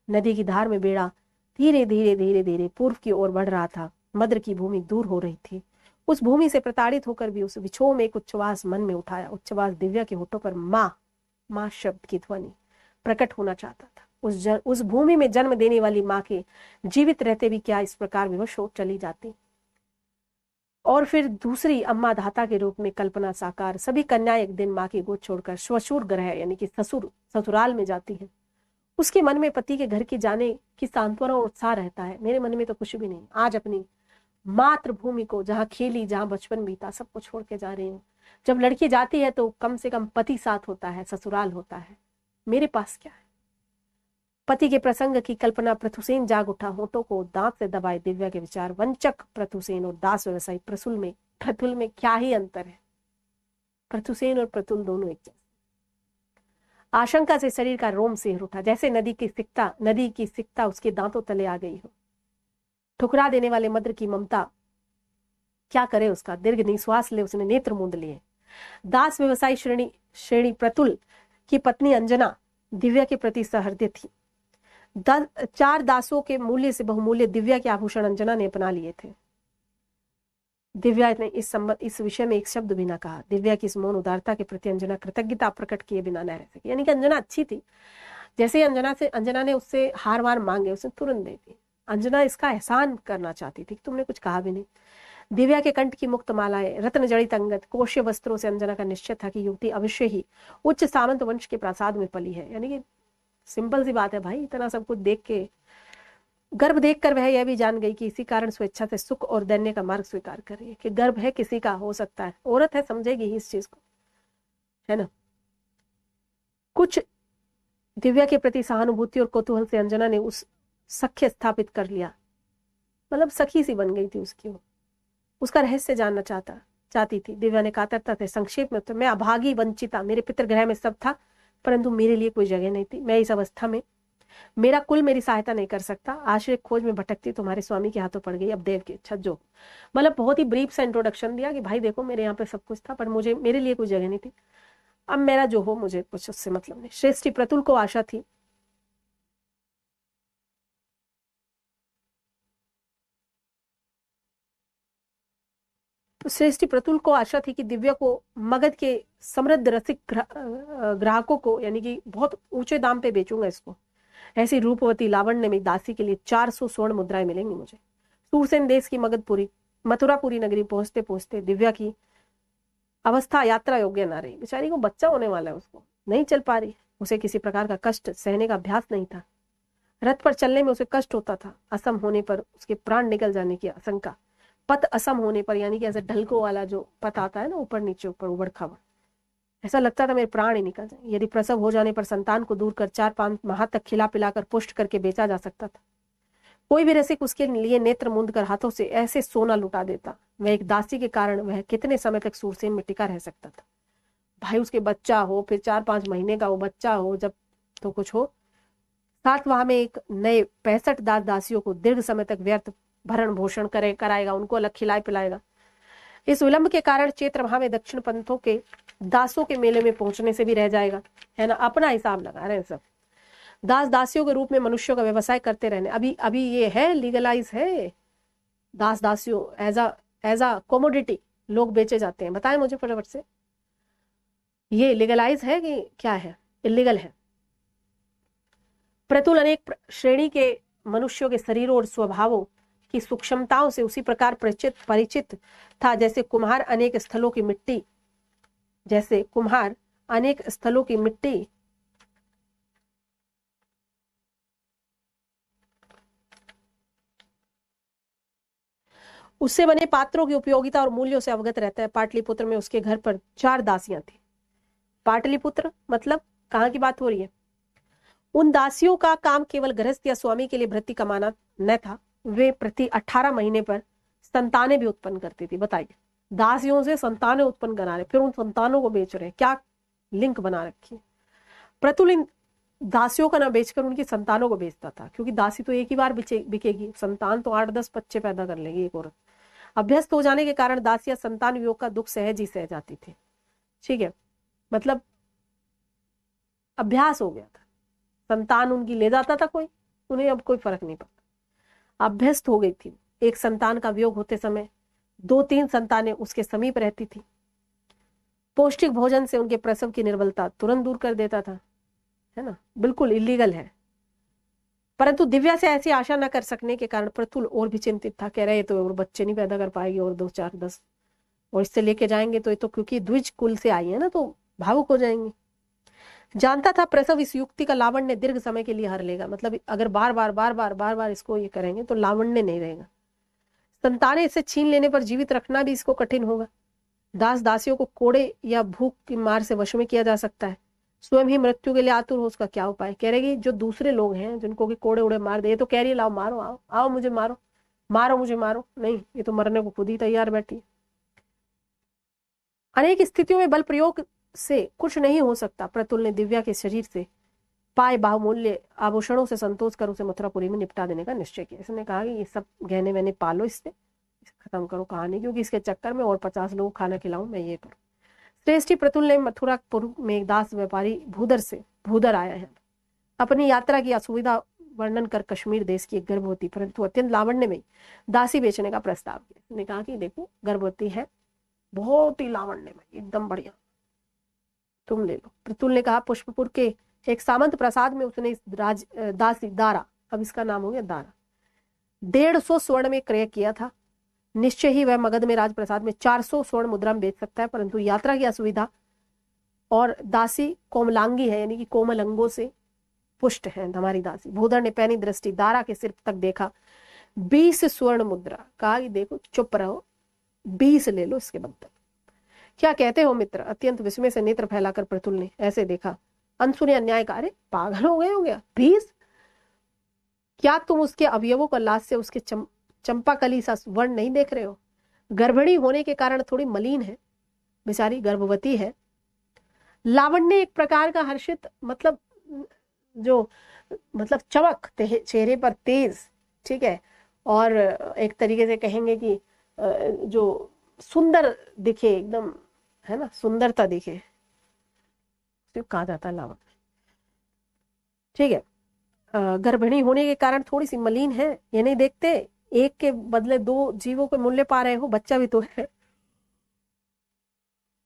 Speaker 1: नदी की धार में बेड़ा धीरे धीरे धीरे धीरे पूर्व की ओर बढ़ रहा था। मद्र की भूमि दूर हो रही थी। उस भूमि से प्रताड़ित होकर भी उस विछोह में एक उच्छ्वास मन में उठाया। उच्छ्वास दिव्या के होठों पर माँ माँ शब्द की ध्वनि प्रकट होना चाहता था। उस भूमि में जन्म देने वाली माँ के जीवित रहते भी क्या इस प्रकार विवश हो चली जाती। और फिर दूसरी अम्मा धाता के रूप में कल्पना साकार। सभी कन्याएं एक दिन माँ की गोद छोड़कर श्वशुर ग्रह यानी कि ससुराल में जाती है। उसके मन में पति के घर की जाने की सांत्वना और उत्साह रहता है। मेरे मन में तो कुछ भी नहीं। आज अपनी मातृभूमि को, जहाँ खेली, जहाँ बचपन बीता, सबको छोड़ के जा रही हूँ। जब लड़की जाती है तो कम से कम पति साथ होता है, ससुराल होता है, मेरे पास क्या है। पति के प्रसंग की कल्पना प्रथुसेन जाग उठा, होठों को दांत से दबाए दिव्या के विचार। वंचक प्रथुसेन और दास व्यवसायी प्रतुल में क्या ही अंतर है। प्रथुसेन और प्रतुल दोनों एक जैसे। आशंका से शरीर का रोम सिहर उठा, जैसे नदी की सिकता उसके दांतों तले आ गई हो। ठुकरा देने वाले मद्र की ममता क्या करे उसका। दीर्घ निश्वास ले उसने नेत्र मूंद लिए। दास व्यवसायी श्रेणी प्रतुल की पत्नी अंजना दिव्या के प्रति सहृदय थी। 4 दासों के मूल्य से बहुमूल्य दिव्या के आभूषण अंजना ने अपना लिए थे। दिव्या ने इस विषय में एक शब्द भी ना कहा। दिव्या की इस मौन उदारता के प्रति अंजना कृतज्ञता प्रकट किए बिना न रह सकी। यानी कि अंजना अच्छी थी। जैसे ही अंजना ने उससे हार वार मांगे, उसने तुरंत दे दी। अंजना इसका एहसान करना चाहती थी, तुमने कुछ कहा भी नहीं। दिव्या के कंठ की मुक्त मालाएं, रत्न जड़ित अंगत, कोश्य वस्त्रों से अंजना का निश्चय था कि युवती अवश्य ही उच्च सामंत वंश के प्रासाद में पली है। यानी कि सिंपल सी बात है भाई, इतना सब कुछ देख के, गर्भ देखकर वह यह भी जान गई कि इसी कारण स्वेच्छा से सुख और दैन्य का मार्ग स्वीकार कर रही है। कि गर्भ है किसी का, हो सकता है, औरत है, समझेगी ही इस चीज को, है ना। कुछ दिव्या के प्रति सहानुभूति और कौतूहल से अंजना ने उस सख्य स्थापित कर लिया, मतलब सखी सी बन गई थी उसकी। उसका रहस्य जानना चाहती थी। दिव्या ने कातरता से संक्षेप में, तो मैं अभागी वंचिता, मेरे पितृगृह में सब था परंतु मेरे लिए कोई जगह नहीं थी। मैं इस अवस्था में, मेरा कुल मेरी सहायता नहीं कर सकता। आश्रय खोज में भटकती तुम्हारे स्वामी के हाथों पड़ गई। अब देव की इच्छा जो, मतलब बहुत ही ब्रीफ सा इंट्रोडक्शन दिया कि भाई देखो मेरे यहाँ पे सब कुछ था पर मेरे लिए कोई जगह नहीं थी। अब मेरा जो हो, मुझे कुछ उससे मतलब नहीं। श्रेष्ठी प्रतुल को आशा थी कि दिव्या को मगध के समृद्ध रसिक ग्राहकों को, यानी कि बहुत ऊंचे दाम पे बेचूंगा इसको। ऐसी रूपवती लावण्य में दासी के लिए 400 स्वर्ण मुद्राएं मिलेंगी मुझे। सूरसेन देश की मथुरापुरी नगरी पहुंचते पहुंचते दिव्या की अवस्था यात्रा योग्य ना रही। बेचारी को बच्चा होने वाला है, उसको नहीं चल पा रही। उसे किसी प्रकार का कष्ट सहने का अभ्यास नहीं था। रथ पर चलने में उसे कष्ट होता था। असम होने पर उसके प्राण निकल जाने की आशंका। पथ असम होने पर, यानी कि ऐसे ढलकों वाला जो पथ आता है ना, ऊपर नीचे ऊपर उबड़ खाबड़, ऐसा लगता था मेरे प्राण ही निकल जाए। यदि प्रसव हो जाने पर संतान को दूर कर 4-5 माह तक खिला पिलाकर पुष्ट करके बेचा जा सकता था। कोई भी रसिक उसके लिए नेत्र मूंद कर हाथों से ऐसे सोना लुटा देता। वह एक दासी के कारण वह कितने समय तक सूरसेन में टिका रह सकता था। भाई उसके बच्चा हो, फिर 4-5 महीने का वो बच्चा हो, जब तो कुछ हो, साथ वहां में एक नए 65 दासियों को दीर्घ समय तक व्यर्थ भरण भोषण कराएगा, उनको अलग खिलाए पिलाएगा। इस विलंब के कारण चैत्र माह में दक्षिण पंथों के दासों के मेले में पहुंचने से भी रह जाएगा, है ना। अपना हिसाब लगा रहे हैं सब। दास दासियों के रूप में मनुष्यों का व्यवसाय करते रहने, अभी ये है, लीगलाइज है। दास दासियों एज अ कॉमोडिटी लोग बेचे जाते हैं। बताएं मुझे फटाफट से, ये लीगलाइज है कि क्या है, इलीगल है। प्रतुल अनेक श्रेणी के मनुष्यों के शरीरों और स्वभावों की सूक्ष्मताओं से उसी प्रकार परिचित था जैसे कुम्हार अनेक स्थलों की मिट्टी उससे बने पात्रों की उपयोगिता और मूल्यों से अवगत रहता है। पाटलिपुत्र में उसके घर पर 4 दासियां थी। पाटलिपुत्र मतलब कहाँ की बात हो रही है? उन दासियों का काम केवल गृहस्थ या स्वामी के लिए भृत्य कमाना न था, वे प्रति 18 महीने पर संतानें भी उत्पन्न करती थी। बताइए, दासियों से संतानें उत्पन्न करा रहे, फिर उन संतानों को बेच रहे, क्या लिंक बना रखी है। प्रतुल इन दासियों का ना बेचकर उनकी संतानों को बेचता था, क्योंकि दासी तो एक ही बार बिकेगी, संतान तो 8-10 बच्चे पैदा कर लेगी एक औरत। अभ्यस्त हो जाने के कारण दासियां संतान वियोग का दुख सहज ही सह जाती थी। ठीक है, मतलब अभ्यास हो गया था, संतान उनकी ले जाता था कोई, उन्हें अब कोई फर्क नहीं पड़ता। अभ्यस्त हो गई थी। एक संतान का वियोग होते समय 2-3 संतानें उसके समीप रहती थी। पौष्टिक भोजन से उनके प्रसव की निर्बलता तुरंत दूर कर देता था, है ना। बिल्कुल इलीगल है। परंतु दिव्या से ऐसी आशा न कर सकने के कारण प्रतुल और भी चिंतित था। कह रहे तो और बच्चे नहीं पैदा कर पाएगी, और 2-4-10 और इससे लेके जाएंगे तो ये तो क्योंकि द्विज कुल से आई है ना, तो भावुक हो जाएंगी। जानता था प्रसव इस युक्ति का लावण्य दीर्घ समय के लिए हर लेगा। मतलब अगर बार बार इसको ये करेंगे तो लावण्य नहीं रहेगा। संतानें इसे छीन लेने पर जीवित रखना भी इसको कठिन होगा। दास दासियों को कोड़े या भूख की मार से वश में किया जा सकता है। स्वयं ही मृत्यु के लिए आतुर हो, उसका क्या उपाय? कह रहे कि जो दूसरे लोग हैं जिनको कि कोड़े उड़े मार दे, ये तो कह रही है लाओ मारो, आओ आओ मुझे मारो, मारो मुझे मारो, नहीं ये तो मरने को खुद ही तैयार बैठी। अनेक स्थितियों में बल प्रयोग से कुछ नहीं हो सकता। प्रतुल ने दिव्या के शरीर से पाए बहुमूल्य आभूषणों से संतोष कर उसे मथुरापुरी में निपटा देने का निश्चय किया। इसने कहा कि ये सब गहने वहने पालो, इससे खत्म करो कहानी, क्योंकि इसके चक्कर में और 50 लोग खाना खिलाऊं मैं, ये करूं। श्रेष्ठी प्रतुल ने मथुरापुर में एक दास व्यापारी भूदर आया है, अपनी यात्रा की असुविधा वर्णन कर कश्मीर देश की एक गर्भवती परंतु अत्यंत लावण्य में दासी बेचने का प्रस्ताव किया। उसने कहा कि देखो गर्भवती है, बहुत ही लावण्य में, एकदम बढ़िया, तुम ले लो। प्रतुल ने कहा पुष्पपुर के एक सामंत प्रसाद में उसने इस दासी दारा, अब इसका नाम हो गया दारा, 150 स्वर्ण में क्रय किया था। निश्चय ही वह मगध में राजप्रसाद में 400 स्वर्ण मुद्रा में बेच सकता है, परंतु यात्रा की असुविधा और दासी कोमलांगी है, यानी कि कोमल अंगों से पुष्ट है हमारी दासी। भूधर ने पैनी दृष्टि दारा के सिर तक देखा, 20 स्वर्ण मुद्रा। कहा कि देखो चुप रहो, 20 ले लो इसके बदले। क्या कहते हो मित्र? अत्यंत विस्मय से नेत्र फैलाकर प्रतुल ने ऐसे देखा। अंशु ने अन्याय कहा, अरे पागल हो गए हो गया, 20? क्या तुम उसके अवयवों का लाश से उसके चंपाकली सा वर्ण नहीं देख रहे हो? गर्भिणी होने के कारण थोड़ी मलिन है, बेचारी गर्भवती है। लावण्य एक प्रकार का हर्षित, मतलब जो मतलब चमक चेहरे पर तेज, ठीक है, और एक तरीके से कहेंगे कि जो सुंदर दिखे एकदम, है ना, सुंदरता दिखे, तो कहा जाता है लावण्य, ठीक है। गर्भिणी होने के कारण थोड़ी सी मलिन है, ये नहीं देखते एक के बदले 2 जीवों के मूल्य पा रहे हो, बच्चा भी तो है।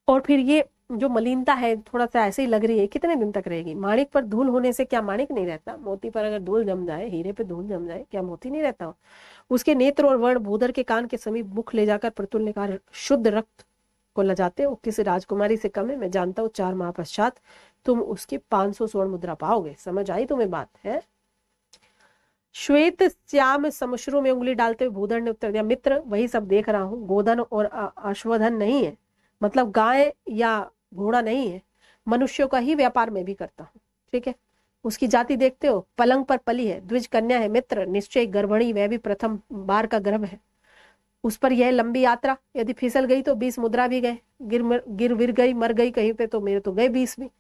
Speaker 1: और फिर ये जो मलिनता है थोड़ा सा ऐसे ही लग रही है, कितने दिन तक रहेगी? माणिक पर धूल होने से क्या माणिक नहीं रहता? मोती पर अगर धूल जम जाए, हीरे पे धूल जम जाए, क्या मोती नहीं रहता? उसके नेत्र और वर्ण भूधर के कान के समीप मुख ले जाकर प्रतुल ने कहा, शुद्ध रक्त को लजाते हो, किसी राजकुमारी से कम है, मैं जानता हूँ 4 माह पश्चात तुम उसकी 500 स्वर्ण मुद्रा पाओगे। समझ आई तुम्हें बात है? श्वेत श्याम समश्रु में उंगली डालते हुए भूधर ने उत्तर दिया, मित्र वही सब देख रहा हूँ, गोधन और अश्वधन नहीं है, मतलब गाय या घोड़ा नहीं है, मनुष्यों का ही व्यापार मैं भी करता हूँ, ठीक है। उसकी जाति देखते हो, पलंग पर पली है, द्विज कन्या है मित्र, निश्चय गर्भणी, वह भी प्रथम बार का गर्भ है। उस पर यह लंबी यात्रा, यदि फिसल गई तो 20 मुद्रा भी गए, गिर विर गई, मर गई कहीं पे तो मेरे तो गए 20 भी।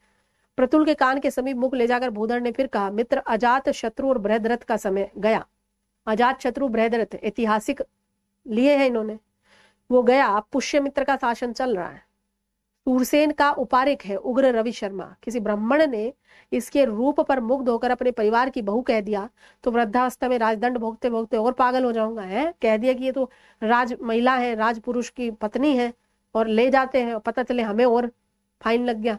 Speaker 1: प्रतुल के कान के समीप मुख ले जाकर भूधर ने फिर कहा, मित्र अजात शत्रु और बृहद्रथ का समय गया। अजात शत्रु बृहद्रथ ऐतिहासिक लिए हैं इन्होंने, वो गया, अब पुष्यमित्र का शासन चल रहा है। सूरसेन का उपारिक है उग्र रवि शर्मा। किसी ब्राह्मण ने इसके रूप पर मुग्ध होकर अपने परिवार की बहू कह दिया तो वृद्धावस्था में राजदंड भोगते भोगते और पागल हो जाऊंगा। है कह दिया कि ये तो राज महिला है, राजपुरुष की पत्नी है, और ले जाते हैं, पता चले हमें और फाइन लग गया।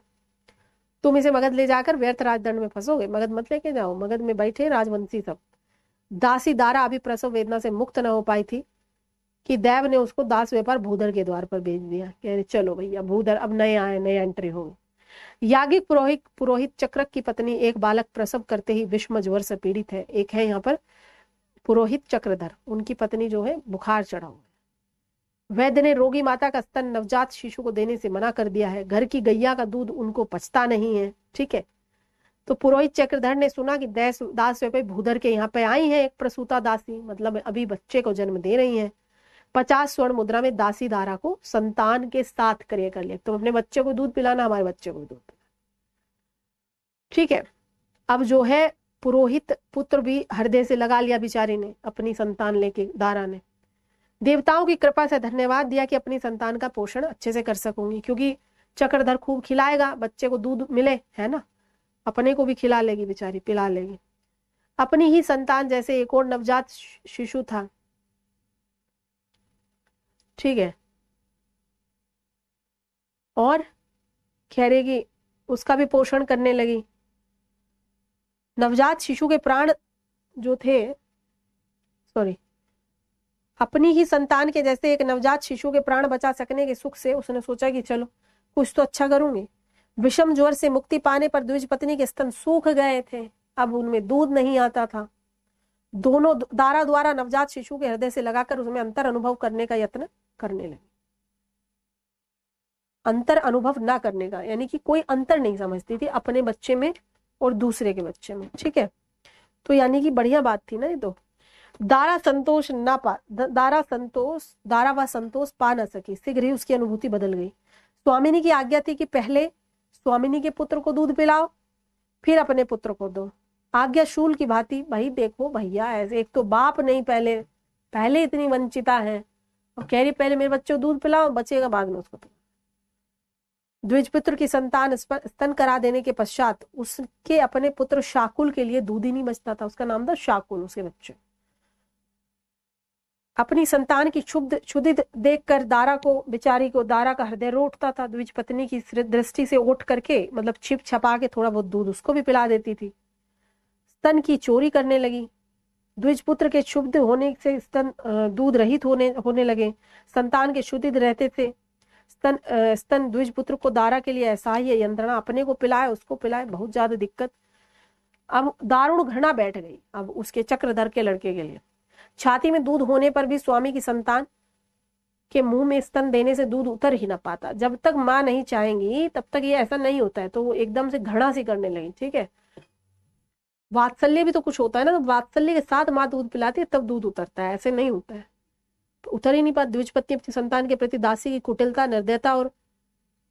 Speaker 1: तुम इसे मगध ले जाकर व्यर्थ राजदंड में फंसोगे। मगध मत लेके जाओ, मगध में बैठे राजवंशी सब। दासी दारा अभी प्रसव वेदना से मुक्त न हो पाई थी कि देव ने उसको दास व्यापार भूधर के द्वार पर भेज दिया। कह रहे चलो भैया भूधर अब नए आए, नए एंट्री होगी। याज्ञिक पुरोहित चक्रक की पत्नी एक बालक प्रसव करते ही विषम ज्वर से पीड़ित है। एक है यहाँ पर पुरोहित चक्रधर, उनकी पत्नी जो है बुखार चढ़ा हुआ है। वैद्य ने रोगी माता का स्तन नवजात शिशु को देने से मना कर दिया है। घर की गैया का दूध उनको पचता नहीं है, ठीक है। तो पुरोहित चक्रधर ने सुना कि दास व्यापारी भूधर के यहाँ पे आई है एक प्रसूता दासी, मतलब अभी बच्चे को जन्म दे रही है। 50 स्वर्ण मुद्रा में दासी दारा को संतान के साथ क्रय कर लिया। तो अपने बच्चे को दूध पिलाना, हमारे बच्चे को दूध पिलाना, ठीक है। अब जो है पुरोहित पुत्र भी हृदय से लगा लिया बेचारी ने, अपनी संतान लेके दारा ने। देवताओं की कृपा से धन्यवाद दिया कि अपनी संतान का पोषण अच्छे से कर सकूंगी, क्योंकि चक्रधर खूब खिलाएगा, बच्चे को दूध मिले, है ना, अपने को भी खिला लेगी बेचारी, पिला लेगी। अपनी ही संतान जैसे एक और नवजात शिशु था, ठीक है, और खैरेगी उसका भी पोषण करने लगी। नवजात शिशु के प्राण जो थे, सॉरी, अपनी ही संतान के जैसे एक नवजात शिशु के प्राण बचा सकने के सुख से उसने सोचा कि चलो कुछ तो अच्छा करूंगी। विषम ज्वर से मुक्ति पाने पर द्विज पत्नी के स्तन सूख गए थे, अब उनमें दूध नहीं आता था। दोनों दारा द्वारा नवजात शिशु के हृदय से लगाकर उसमें अंतर अनुभव करने का यत्न करने लगी। अंतर अनुभव ना करने का, यानी कि कोई अंतर नहीं समझती थी अपने बच्चे में और दूसरे के बच्चे में। ठीक है, तो यानी कि बढ़िया बात थी ना ये तो। दारा संतोष ना पा दारा व संतोष पा न सकी, शीघ्र ही उसकी अनुभूति बदल गई। स्वामिनी की आज्ञा थी कि पहले स्वामिनी के पुत्र को दूध पिलाओ, फिर अपने पुत्र को दो। आज्ञा शूल की भांति, भाई देखो भैया ऐसे, एक तो बाप नहीं, पहले इतनी वंचिता है और कह रही पहले मेरे बच्चे को दूध पिलाओ, बचेगा बाद में उसको। द्विज पुत्र की संतान स्तन करा देने के पश्चात उसके अपने पुत्र शाकुल के लिए दूध ही नहीं बचता था। उसका नाम था शाकुल, उसके बच्चे। अपनी संतान की क्षुधि देखकर दारा का हृदय रोटता था। द्विज पत्नी की दृष्टि से ओट करके, मतलब छिप छपा के थोड़ा बहुत दूध उसको भी पिला देती थी। स्तन की चोरी करने लगी। द्विज पुत्र के क्षुब्ध होने से स्तन दूध रहित होने लगे। संतान के क्षुधित रहते थे स्तन द्विज पुत्र को दारा के लिए असह्य यंत्रणा, अपने को पिलाए उसको पिलाए, बहुत ज्यादा दिक्कत। अब दारुण घृणा बैठ गई अब उसके चक्रधर के लड़के के लिए। छाती में दूध होने पर भी स्वामी की संतान के मुंह में स्तन देने से दूध उतर ही ना पाता। जब तक माँ नहीं चाहेंगी तब तक ये ऐसा नहीं होता है, तो वो एकदम से घृणा सी करने लगी। ठीक है, वात्सल्य भी तो कुछ होता है ना, तो वात्सल्य के साथ माँ दूध पिलाती है तब दूध उतरता है, ऐसे नहीं होता है, तो उतर ही नहीं पाता। द्विज पत्नी अपनी संतान के प्रति दासी की कुटिलता, निर्दयता और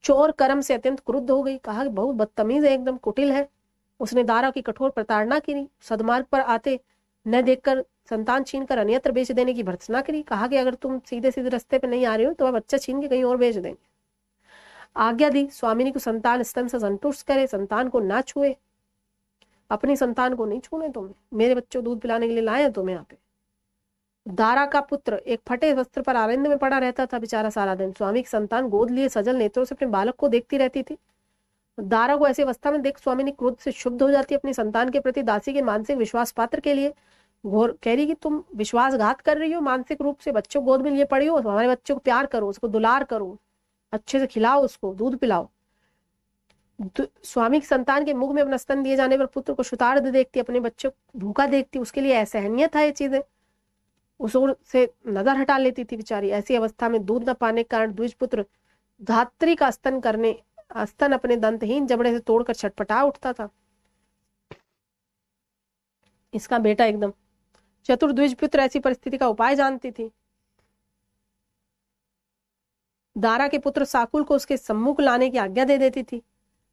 Speaker 1: चोर कर्म से अत्यंत क्रुद्ध हो गई। कहा कि बहुत बदतमीज है, एकदम कुटिल है। उसने दारा की कठोर प्रताड़ना की, सदमार्ग पर आते न देखकर संतान छीन कर अन्यत्र बेच देने की भर्त्सना करी। कहा कि अगर तुम सीधे सीधे रास्ते पे नहीं आ रहे हो तो वह बच्चा छीन के कहीं और बेच देंगे। आज्ञा दी स्वामिनी को संतान स्तन से संतुष्ट करे, संतान को ना छुए, अपनी संतान को नहीं छूने तुम्हें, मेरे बच्चों दूध पिलाने के लिए लाए तुम्हें यहाँ पे। दारा का पुत्र एक फटे वस्त्र पर आनंद में पड़ा रहता था बेचारा सारा दिन। स्वामी की संतान गोद लिए सजल नेत्रों से अपने बालक को देखती रहती थी। दारा को ऐसी अवस्था में देख स्वामी ने क्रोध से क्षुब्ध हो जाती। अपनी संतान के प्रति दासी के मानसिक विश्वास पात्र के लिए घोर कह रही कि तुम विश्वासघात कर रही हो मानसिक रूप से, बच्चों गोद में लिए पड़ी हो, हमारे बच्चों को प्यार करो, उसको दुलार करो, अच्छे से खिलाओ, उसको दूध पिलाओ। स्वामी की संतान के मुख में अपना स्तन दिए जाने पर पुत्र को शुतार्थ देखती, अपने बच्चे को भूखा देखती, उसके लिए असहनीय था ये चीजें, उस ओर से नजर हटा लेती थी बेचारी। ऐसी अवस्था में दूध न पाने के कारण द्विज पुत्र धात्री का स्तन अपने दंतहीन जबड़े से तोड़कर छटपटा उठता था। इसका बेटा एकदम चतुर द्विज पुत्र ऐसी परिस्थिति का उपाय जानती थी। दारा के पुत्र साकुल को उसके सम्मुख लाने की आज्ञा दे देती थी।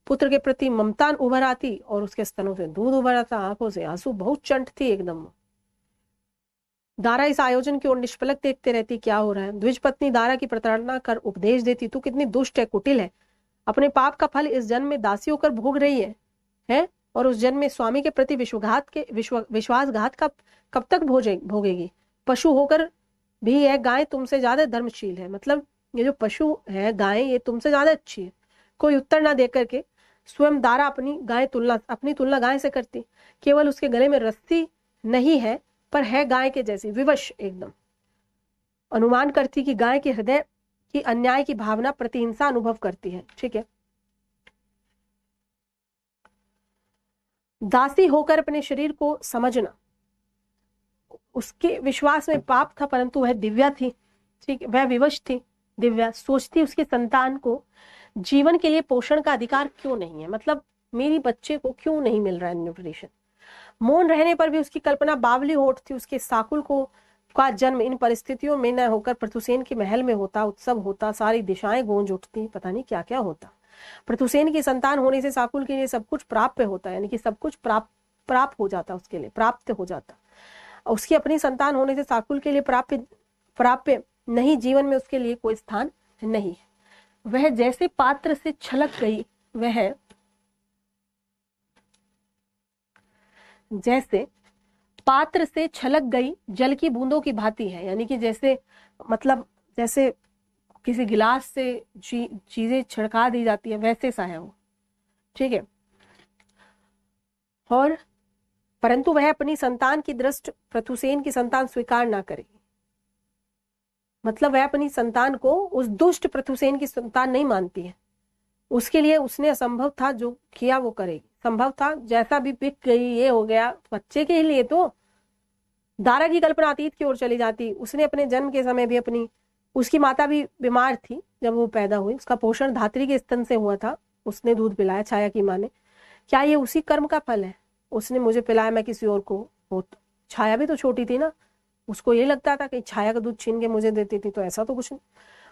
Speaker 1: पुत्र के प्रति ममता उभर आती और उसके स्तनों से दूध उभर आता, आंखों से आंसू, बहुत चंट थी एकदम। दारा इस आयोजन की ओर निष्पलक देखते रहती, क्या हो रहा है। द्विज पत्नी दारा की प्रताड़ना कर उपदेश देती, तू कितनी दुष्ट है, कुटिल है, अपने पाप का फल इस जन्म में दासी होकर भोग रही है और उस जन्म में स्वामी के प्रति विश्वासघात का कब तक भोगेगी। पशु होकर भी यह गाय तुमसे ज्यादा धर्मशील है, मतलब ये जो पशु है गाय, ये तुमसे ज्यादा अच्छी है। कोई उत्तर ना देकर के स्वयं दारा अपनी तुलना गाय से करती। केवल उसके गले में रस्सी नहीं है पर है गाय के जैसी, विवश एकदम। अनुमान करती कि गाय के हृदय की अन्याय की भावना प्रतिहिंसा अनुभव करती है। ठीक है, दासी होकर अपने शरीर को समझना, उसके विश्वास में पाप था परंतु वह दिव्या थी। ठीक है, वह विवश थी, दिव्या। सोचती उसके संतान को जीवन के लिए पोषण का अधिकार क्यों नहीं है, मतलब मेरी बच्चे को क्यों नहीं मिल रहा है न्यूट्रिशन। मौन रहने पर भी उसकी कल्पना बावली होठ थी। उसके साकुल का जन्म इन परिस्थितियों में न होकर पृथुसेन के महल में होता, उत्सव होता, सारी दिशाएं गूंज उठती, पता नहीं क्या क्या होता। पृथुसेन की संतान होने से साकुल के लिए सब कुछ प्राप्य होता, यानी कि सब कुछ प्राप्त हो जाता, उसके लिए प्राप्त हो जाता। उसकी अपनी संतान होने से साकुल के लिए प्राप्य नहीं, जीवन में उसके लिए कोई स्थान नहीं। वह जैसे पात्र से छलक गई, वह जैसे पात्र से छलक गई जल की बूंदों की भांति है, यानी कि जैसे मतलब जैसे किसी गिलास से चीजें छिड़का दी जाती है, वैसे सा है वो। ठीक है, और परंतु वह अपनी संतान की दृष्टि पृथुसेन की संतान स्वीकार ना करेगी, मतलब वह अपनी संतान को उस दुष्ट पृथुसेन की संतान नहीं मानती है। उसके लिए उसने असंभव था जो किया वो करेगी, संभव था जैसा भी बिक गई, ये हो गया बच्चे के लिए। तो दारा की कल्पना अतीत की ओर चली जाती। उसने अपने जन्म के समय भी अपनी उसकी माता भी बीमार थी जब वो पैदा हुई, उसका पोषण धात्री के स्तन से हुआ था, उसने दूध पिलाया छाया की माँ ने। क्या ये उसी कर्म का फल है? उसने मुझे पिलाया, मैं किसी और को, वो छाया भी तो छोटी थी ना, उसको ये लगता था कि छाया का दूध छीन के मुझे देती थी, तो ऐसा तो कुछ नहीं।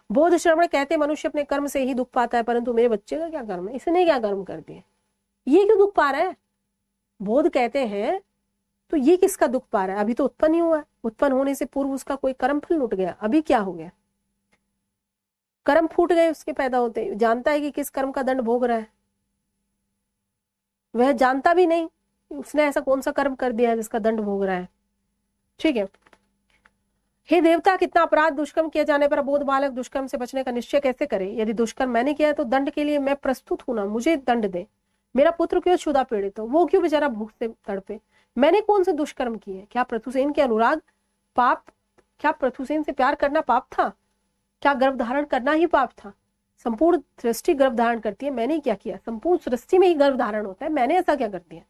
Speaker 1: बोध श्रवण कहते मनुष्य अपने कर्म से ही दुख पाता है, परंतु मेरे बच्चे का क्या कर्म है, इसने क्या कर्म कर दिया, ये क्यों दुख पा रहा है? बोध कहते हैं तो ये किसका दुख पा रहा है? अभी तो उत्पन्न ही हुआ है, उत्पन्न होने से पूर्व उसका कोई कर्म फल लुट गया, अभी क्या हो गया? कर्म फूट गए उसके पैदा होते, जानता है कि किस कर्म का दंड भोग रहा है? वह जानता भी नहीं, उसने ऐसा कौन सा कर्म कर दिया है जिसका दंड भोग रहा है। ठीक है, हे देवता, कितना अपराध, दुष्कर्म किए जाने पर बोध बालक दुष्कर्म से बचने का निश्चय कैसे करे? यदि दुष्कर्म मैंने किया है तो दंड के लिए मैं प्रस्तुत हूं ना, मुझे दंड दे। मेरा पुत्र क्यों क्षुधा पीड़ित हो, वो क्यों बेचारा भूख से तड़पे? मैंने कौन से दुष्कर्म किए? क्या प्रथुसेन के अनुराग पाप, क्या प्रथुसेन से प्यार करना पाप था? क्या गर्भ धारण करना ही पाप था? संपूर्ण सृष्टि गर्भ धारण करती है, मैंने क्या किया? संपूर्ण सृष्टि में ही गर्भ धारण होता है, मैंने ऐसा क्या कर दिया?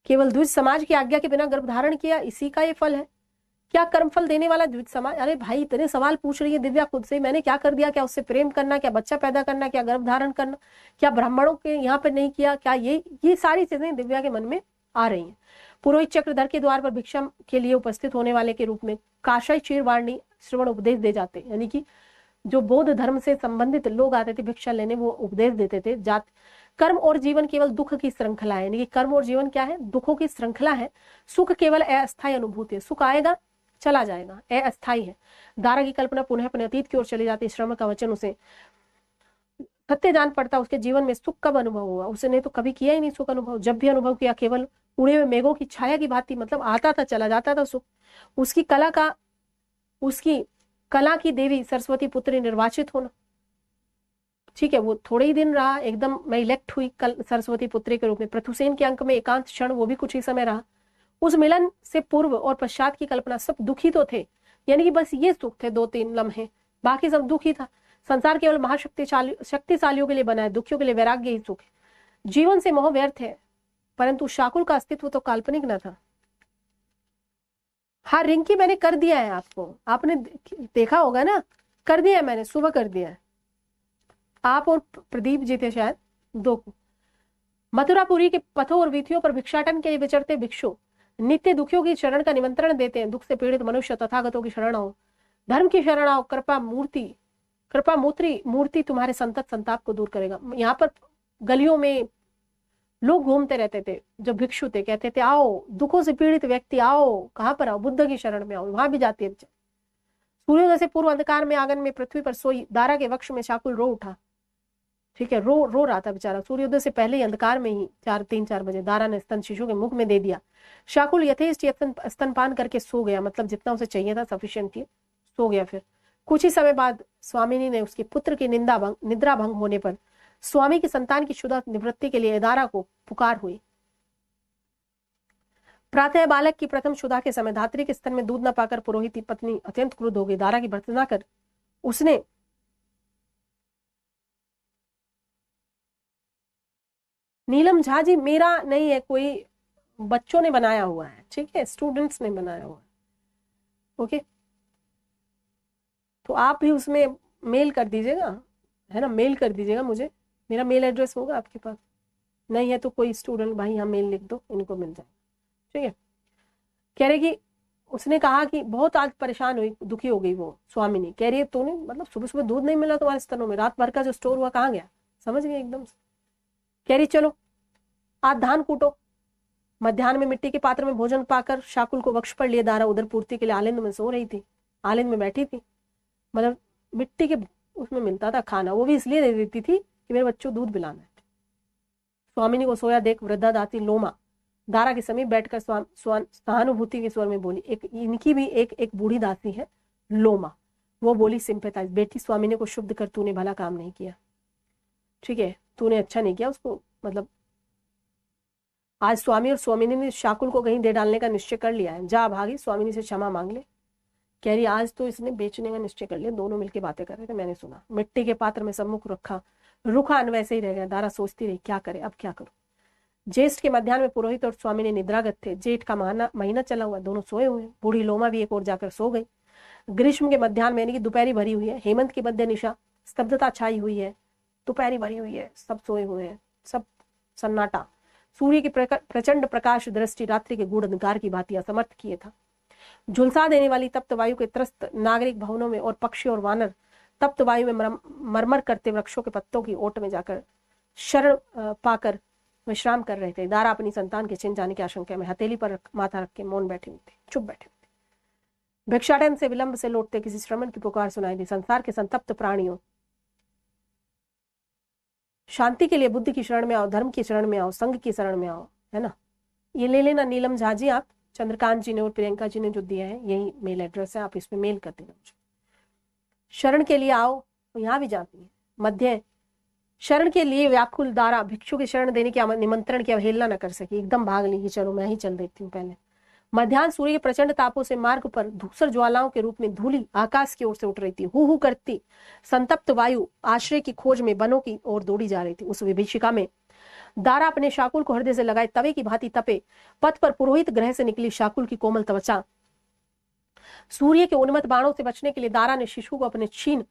Speaker 1: केवल द्विज समाज की आज्ञा के बिना गर्भ धारण किया, इसी का ये फल है। क्या कर्मफल देने वाला द्विज समाज? अरे भाई, इतने सवाल पूछ रही है दिव्या खुद से, मैंने क्या कर दिया? क्या उससे प्रेम करना, क्या बच्चा पैदा करना, क्या गर्भ धारण करना, क्या ब्राह्मणों के यहाँ पर नहीं किया, क्या ये सारी चीजें दिव्या के मन में आ रही हैं। पुरोहित चक्रधर के द्वार पर भिक्षा के लिए उपस्थित होने वाले के रूप में काशाई चीरवाणी श्रवण उपदेश दे जाते, यानी कि जो बौद्ध धर्म से संबंधित लोग आते थे भिक्षा लेने, वो उपदेश देते थे। जात कर्म और जीवन केवल दुख की श्रृंखला है, यानी कि कर्म और जीवन क्या है? दुखों की श्रृंखला है। सुख केवल अस्थायी अनुभूति है, सुख आएगा चला जाएगा, अस्थायी है। दारा की कल्पना पुनः अपने अतीत की ओर चली जाती, श्रम का वचन उसे सत्य जान पड़ता, उसके जीवन में सुख कब अनुभव हुआ? उसने तो कभी किया ही नहीं सुख अनुभव, जब भी अनुभव किया केवल उड़े हुए मेघों की छाया की भांति, मतलब आता था चला जाता था सुख। उसकी कला की देवी सरस्वती पुत्री निर्वाचित होना, ठीक है, वो थोड़े ही दिन रहा, एकदम मैं इलेक्ट हुई कल सरस्वती पुत्री के रूप में। प्रथुसेन के अंक में एकांत क्षण, वो भी कुछ ही समय रहा। उस मिलन से पूर्व और पश्चात की कल्पना सब दुखी तो थे, यानी कि बस ये सुख थे 2-3 लम्हे, बाकी सब दुखी था। संसार केवल शक्तिशालियों के लिए बना है, दुखियों के लिए वैराग्य ही सुख है। जीवन से मोह व्यर्थ है, परंतु शाकुल का अस्तित्व तो काल्पनिक न था। हाँ रिंकी, मैंने कर दिया है, आपने देखा होगा ना, कर दिया है मैंने, सुबह कर दिया है। आप और प्रदीप जी थे शायद, 2 को। मथुरापुरी के पथों और वीथियों पर भिक्षाटन के लिए विचरते भिक्षु नित्य दुखियों की शरण का निमंत्रण देते हैं। दुख से पीड़ित मनुष्य तथागतों की शरण आओ, धर्म की शरण आओ, कृपा मूर्ति तुम्हारे संतत संताप को दूर करेगा। यहाँ पर गलियों में लोग घूमते रहते थे, जो भिक्षु थे, कहते थे आओ दुखों से पीड़ित व्यक्ति आओ, कहाँ पर आओ? बुद्ध की शरण में आओ। वहां भी जाती है। सूर्योदय से पूर्व अंधकार में आंगन में पृथ्वी पर सोई दारा के वक्ष में शाकुल रो उठा, ठीक है, रो रहा था बेचारा। सूर्योदय से पहले ही अंधकार में ही 3-4 बजे दारा ने स्तन शिशु के मुख में दे दिया। शाकुल यथेष्ट स्तनपान करके सो गया, मतलब जितना उसे चाहिए था सफिशिएंट थी, सो गया। फिर कुछ ही समय बाद स्वामिनी ने उसके पुत्र की निद्रा भंग होने पर स्वामी की संतान की शुद्ध निवृत्ति के लिए दारा को पुकार हुई। प्रातः बालक की प्रथम शुदा के समय धात्री के स्तन में दूध न पाकर पुरोहित की पत्नी अत्यंत क्रुद्ध हो गई। दारा की भर्त्सना कर उसने नीलम झा जी मेरा नहीं है, कोई बच्चों ने बनाया हुआ है, ठीक है, स्टूडेंट्स ने बनाया हुआ है, ओके। तो आप भी उसमें मेल कर दीजिएगा, है ना, मेल कर दीजिएगा मुझे, मेरा मेल एड्रेस होगा आपके पास, नहीं है तो कोई स्टूडेंट भाई यहाँ मेल लिख दो, इनको मिल जाए, ठीक है। कह रही कि उसने कहा कि बहुत आज परेशान हुई, दुखी हो गई वो स्वामिनी। कह रही है तूने, मतलब सुबह सुबह दूध नहीं मिला तुम्हारे स्तनों में, रात भर का जो स्टोर हुआ कहाँ गया? समझ गई एकदम से। कह रही चलो आज धान कूटो। मध्याह्न में मिट्टी के पात्र में भोजन पाकर शाकुल को वक्ष पर लिए दारा उधर पूर्ति के लिए आलिंद में सो रही थी, आलिंद में बैठी थी, मतलब मिट्टी के उसमें मिलता था खाना, वो भी इसलिए दे देती थी कि मेरे बच्चों दूध पिलाना है। स्वामिनी को सोया देख वृद्धा दासी लोमा दारा के समीप बैठकर सहानुभूति के स्वर में बोली। इनकी भी एक बूढ़ी दासी है लोमा, वो बोली सिंपैथाइज, बेटी स्वामिनी को शुद्ध कर, तूने भला काम नहीं किया, ठीक है, तूने अच्छा नहीं किया उसको, मतलब आज स्वामी और स्वामिनी ने शाकुल को कहीं दे डालने का निश्चय कर लिया है, जा भागी स्वामिनी से क्षमा मांग ले। कह रही आज तो इसने बेचने का निश्चय कर लिया, दोनों मिलकर बातें कर रहे थे, मैंने सुना। मिट्टी के पात्र में सम्मुख रखा रुखा वैसे ही रह गया। दारा सोचती रही क्या करे, अब क्या करूं। ज्येष्ठ के मध्याह्न में पुरोहित और स्वामी ने निद्रागत थे, जेठ का महीना चला हुआ, दोनों सोए हुए। बूढ़ी लोमा भी एक ओर जाकर सो गई। ग्रीष्म के मध्याह्न में यानी कि दोपहरी भरी हुई है, हेमंत की मध्य निशा, स्तब्धता छाई हुई है, दोपहरी भरी हुई है, सब सोए हुए हैं, सब सन्नाटा। सूर्य की प्रचंड प्रकाश दृष्टि रात्रि के गूढ़ अंधकार की भांति असमर्थ किए था। झुलसा देने वाली तप्त वायु के त्रस्त नागरिक भवनों में और पक्षी और वानर तप्त वायु में मरमर करते वृक्षों के पत्तों की ओट में जाकर शरण पाकर विश्राम कर रहे थे। दारा अपनी संतान के छिन जाने की आशंका में हथेली पर माथा रख के मौन बैठे हुए थे, चुप बैठे हुए थे। भिक्षाटन से विलंब से लौटते किसी श्रमण की पुकार सुनाई दी। संसार के संतप्त प्राणियों, शांति के लिए बुद्धि की शरण में आओ, धर्म की शरण में आओ, संघ की शरण में आओ, है ना। ये ले लेना नीलम झा जी, आप चंद्रकांत जी ने और प्रियंका जी ने जो दिया है, यही मेल एड्रेस है, आप इसमें मेल कर देना मुझे। शरण के लिए आओ, तो यहाँ भी जाती है। मध्य शरण के लिए व्याकुल दारा भिक्षु की शरण देने के निमंत्रण की अवहेलना न कर सकी, एकदम भाग ली कि चलो मैं ही चल देती हूँ पहले। मध्याह्न सूर्य के प्रचंड तापों से मार्ग पर धूसर ज्वालाओं के रूप में धूली आकाश की ओर से उठ रही थी। हु करती संतप्त वायु आश्रय की खोज में वनों की ओर दौड़ी जा रही थी। उस विभीषिका में दारा अपने शाकुल को हृदय से लगाए तवे की भांति तपे। पथ पर पुरोहित ग्रह से निकली शाकुल की कोमल त्वचा। सूर्य के उन्मत्त बाणों से बचने के लिए दारा ने शिशु को अपने क्षीण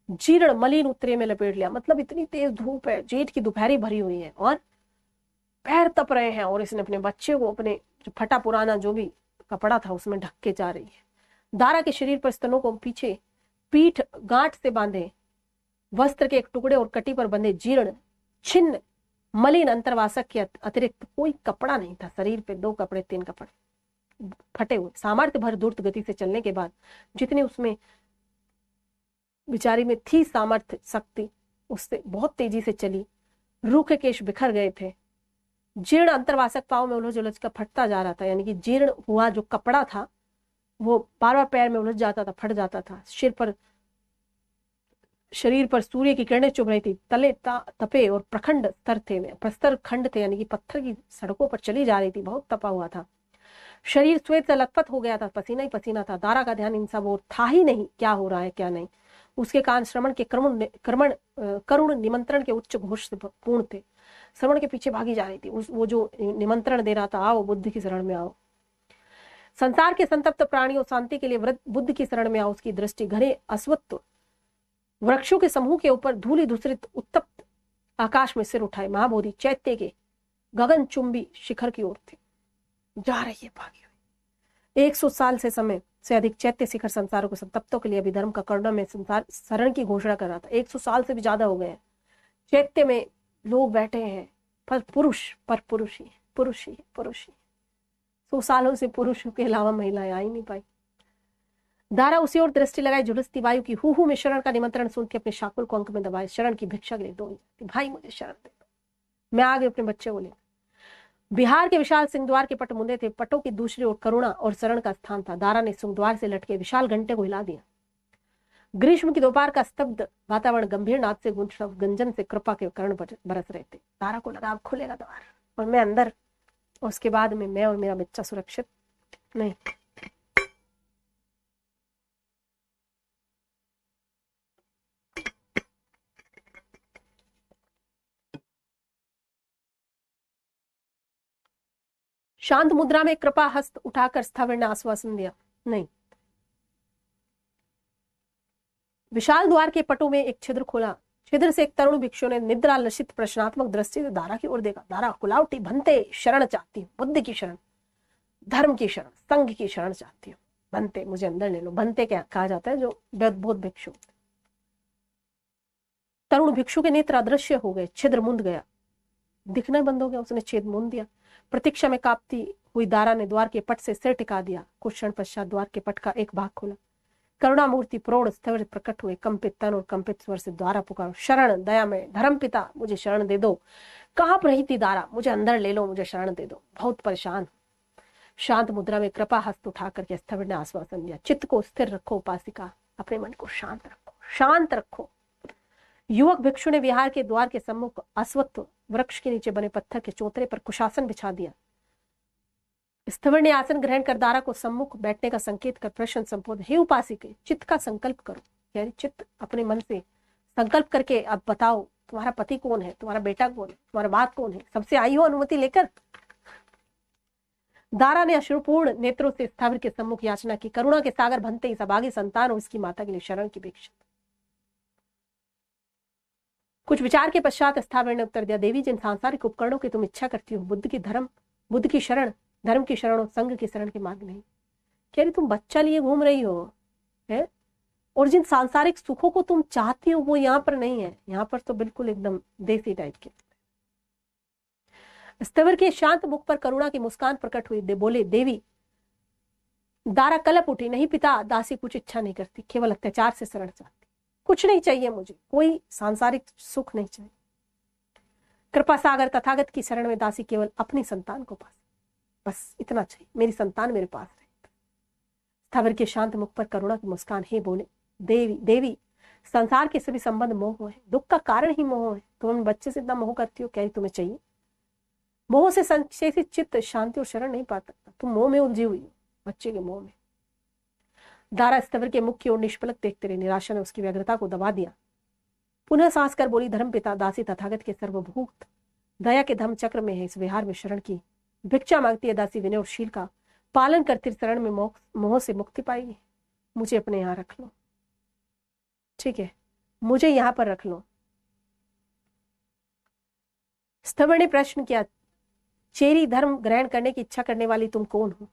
Speaker 1: जीर्ण मलिन उत्तरे में लपेट लिया। मतलब इतनी तेज धूप है, जेठ की दोपहरी भरी हुई है और पैर तप रहे हैं, और इसने अपने बच्चे को अपने जो फटा पुराना जो भी कपड़ा था उसमें ढक के जा रही है। दारा के शरीर पर स्तनों को पीछे पीठ गांठ से बांधे वस्त्र के एक टुकड़े और कटी पर बंधे जीर्ण छिन्न मलिन अंतर्वासक के अतिरिक्त कोई कपड़ा नहीं था। शरीर पे 2 कपड़े 3 कपड़े फटे हुए। सामर्थ्य भर द्रुत गति से चलने के बाद जितनी उसमें बिचारी में थी सामर्थ्य शक्ति, उससे बहुत तेजी से चली। रूख केश बिखर गए थे। जीर्ण अंतर्वासक पाँव में उलझ उलझ कर फटता जा रहा था, यानी कि जीर्ण हुआ जो कपड़ा था वो बार बार पैर में उलझ जाता था, फट जाता था। शरीर पर सूर्य की किरणें चुभ रही थी। तले तपे और प्रखंड स्तर थे, प्रस्तर खंड थे, यानी कि पत्थर की सड़कों पर चली जा रही थी, बहुत तपा हुआ था। शरीर श्वेत से लथपथ हो गया था, पसीना ही पसीना था। दारा का ध्यान इन सब और था ही नहीं, क्या हो रहा है क्या नहीं। उसके कान श्रवण के करुण निमंत्रण के उच्च घोष से पूर्ण थे। श्रवण के पीछे भागी जा रही थी। वो जो निमंत्रण दे रहा था, आओ बुद्धि की शरण में आओ। संसार के संतप्त प्राणियों, शांति के लिए बुद्ध की शरण में आओ। उसकी दृष्टि घने अश्वत्थ वृक्षों के समूह के ऊपर धूलि धूसरित उत्तप्त आकाश में सिर उठाए महाबोधि चैत्य के गगन चुंबी शिखर की ओर थी। जा रही है भागी हुई। 100 साल से समय से अधिक चैत्य शिखर संसारों को संतप्तों के लिए अभिधर्म का करुणा में संसार शरण की घोषणा कर रहा था। 100 साल से भी ज्यादा हो गए हैं। चैत्य में लोग बैठे हैं, पर पुरुष ही 100 सालों से पुरुषों के अलावा महिलाएं आ ही नहीं पाई। दारा उसी ओर दृष्टि लगाई। झुलसती वायु की हु में शरण का निमंत्रण सुन के अपने शाकुल को अंक में दबाए शरण की भिक्षा के लिए दौड़ी। भाई मुझे शरण दे दो, मैं आगे अपने बच्चे को ले। बिहार के विशाल सिंहद्वार के पट मुंदे थे। पटों की दूसरी ओर करुणा और शरण का स्थान था। दारा ने सिंहद्वार से लटके विशाल घंटे को हिला दिया। ग्रीष्म की दोपहर का स्तब्ध वातावरण गंभीर नाद से गंजन से कृपा के कर्ण बरस रहे थे। दारा को लगा अब खुलेगा द्वार और मैं अंदर, और उसके बाद में मैं और मेरा बच्चा सुरक्षित नहीं। शांत मुद्रा में कृपा हस्त उठाकर स्थविर ने आश्वासन दिया, नहीं। विशाल द्वार के पटों में एक छिद्र खोला। छिद्र से एक तरुण भिक्षु ने निद्रा लसित प्रश्नात्मक दृष्टि से दारा की ओर देखा। दारा खुला उठी, भंते शरण चाहती हूँ, बुद्धि की शरण, धर्म की शरण, संघ की शरण चाहती हूँ। भंते मुझे अंदर ले लो। भंते क्या कहा जाता है, जो बहुत भिक्षु। तरुण भिक्षु के नेत्र अदृश्य हो गए। छिद्र मुंद गया, दिखना बंद हो गया। उसने छेद मूंद दिया। प्रतीक्षा में कांपती हुई दारा ने द्वार के पट से सिर टिका दिया। कुछ क्षण पश्चात द्वार के पट का एक भाग खुला। करुणा मूर्ति प्रौढ़ स्थविर प्रकट हुए। कंपित तन और कंपित स्वर से द्वारा पुकारो, शरण दया में धर्म पिता मुझे शरण दे दो। कहाँ पर रही थी दारा, मुझे अंदर ले लो, मुझे शरण दे दो, बहुत परेशान। शांत मुद्रा में कृपा हस्त उठा करके स्थविर ने आश्वासन दिया, चित्त को स्थिर रखो उपासिका, अपने मन को शांत रखो, शांत रखो। युवक भिक्षु ने विहार के द्वार के सम्मुख अश्वत्थ वृक्ष के नीचे बने पत्थर के चौतरे पर कुशासन बिछा दिया। स्थविर ने आसन ग्रहण कर दारा को सम्मुख बैठने का संकेत कर प्रश्न संबोध, हे उपासिके, चित्त का संकल्प करो। यानी चित्त अपने मन से संकल्प करके अब बताओ तुम्हारा पति कौन है, तुम्हारा बेटा कौन है, तुम्हारा बात कौन है, सबसे आई हो अनुमति लेकर। दारा ने अश्रुपूर्ण नेत्रों से स्थावर के सम्मुख याचना की। करुणा के सागर भनते ही सभागी संतान और उसकी माता के लिए शरण की अपेक्षा। कुछ विचार के पश्चात स्थावर ने उत्तर दिया, देवी जिन सांसारिक उपकरणों की तुम इच्छा करती हो, बुद्ध की शरण, धर्म की शरण और संघ की शरण के मार्ग नहीं। कह रही तुम बच्चा लिए घूम रही हो है, और जिन सांसारिक सुखों को तुम चाहती हो वो यहाँ पर नहीं है। यहाँ पर तो बिल्कुल एकदम देसी टाइप के। स्थवर के शांत मुख पर करुणा की मुस्कान प्रकट हुई। बोले, देवी। दारा कलप उठी, नहीं पिता, दासी कुछ इच्छा नहीं करती, केवल अत्याचार से शरण चाहती। कुछ नहीं चाहिए मुझे, कोई सांसारिक सुख नहीं चाहिए। कृपा सागर तथागत की शरण में दासी केवल अपनी संतान को पास, बस इतना चाहिए, मेरी संतान मेरे पास रहे। स्थवर के शांत मुख पर करुणा की मुस्कान। हे बोले, देवी संसार के सभी संबंध मोह है, दुख का कारण ही मोह है। तुम अपने बच्चे से इतना मोह करती हो, क्या तुम्हें चाहिए? मोह से संशयित चित्त शांति और शरण नहीं पाता। तुम मोह में उलझी हुई हो, बच्चे के मोह में। दारा स्थवर के मुख की ओर निष्पलक देखते रहे। निराशा ने उसकी व्यग्रता को दबा दिया। पुनः सांस कर बोली, धर्म पिता, दासी तथागत के सर्वभूत दया के धर्म चक्र में है, इस विहार में शरण की भिक्षा मांगती है। दासी विनय और शील का पालन करती शरण में मोह से मुक्ति पाएगी। मुझे अपने यहाँ रख लो, ठीक है, मुझे यहाँ पर रख लो। स्थवर ने प्रश्न किया, चेरी धर्म ग्रहण करने की इच्छा करने वाली तुम कौन हो?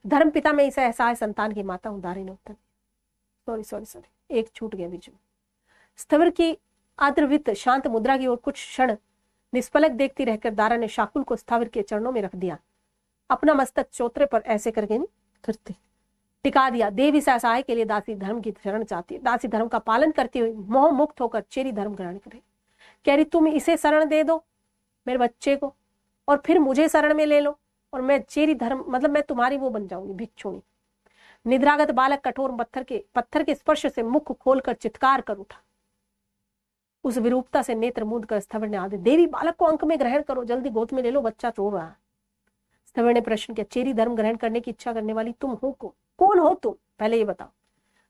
Speaker 1: धर्म पिता, मैं इसे असहाय संतान की माता हूं। दारी ने उत्तर दिया। सॉरी, एक छूट गया बीच में। स्थवर की आद्रवित शांत मुद्रा की ओर कुछ क्षण निष्पलक देखती रहकर दारा ने शाकुल को स्थवर के चरणों में रख दिया। अपना मस्तक चौतरे पर ऐसे करके नहीं करते टिका दिया। देवी से असहाय के लिए दासी धर्म की शरण चाहती है। दासी धर्म का पालन करती हुई मोह मुक्त होकर चेरी धर्म ग्रहण करे। कह रही तुम इसे शरण दे दो मेरे बच्चे को, और फिर मुझे शरण में ले लो, और मैं चेरी धर्म मतलब मैं तुम्हारी वो बन जाऊंगी, भिक्षुणी। निद्रागत बालक कठोर पत्थर के स्पर्श से मुख खोलकर चित्कार कर उठा। उस विरूपता से नेत्र मूंद कर स्थवर ने आदेश, देवी बालक को अंक में ग्रहण करो, जल्दी गोद में ले लो, बच्चा रो रहा है। स्थवर ने प्रश्न किया, चेरी धर्म ग्रहण करने की इच्छा करने वाली तुम हो कौन हो तुम? पहले ये बताओ।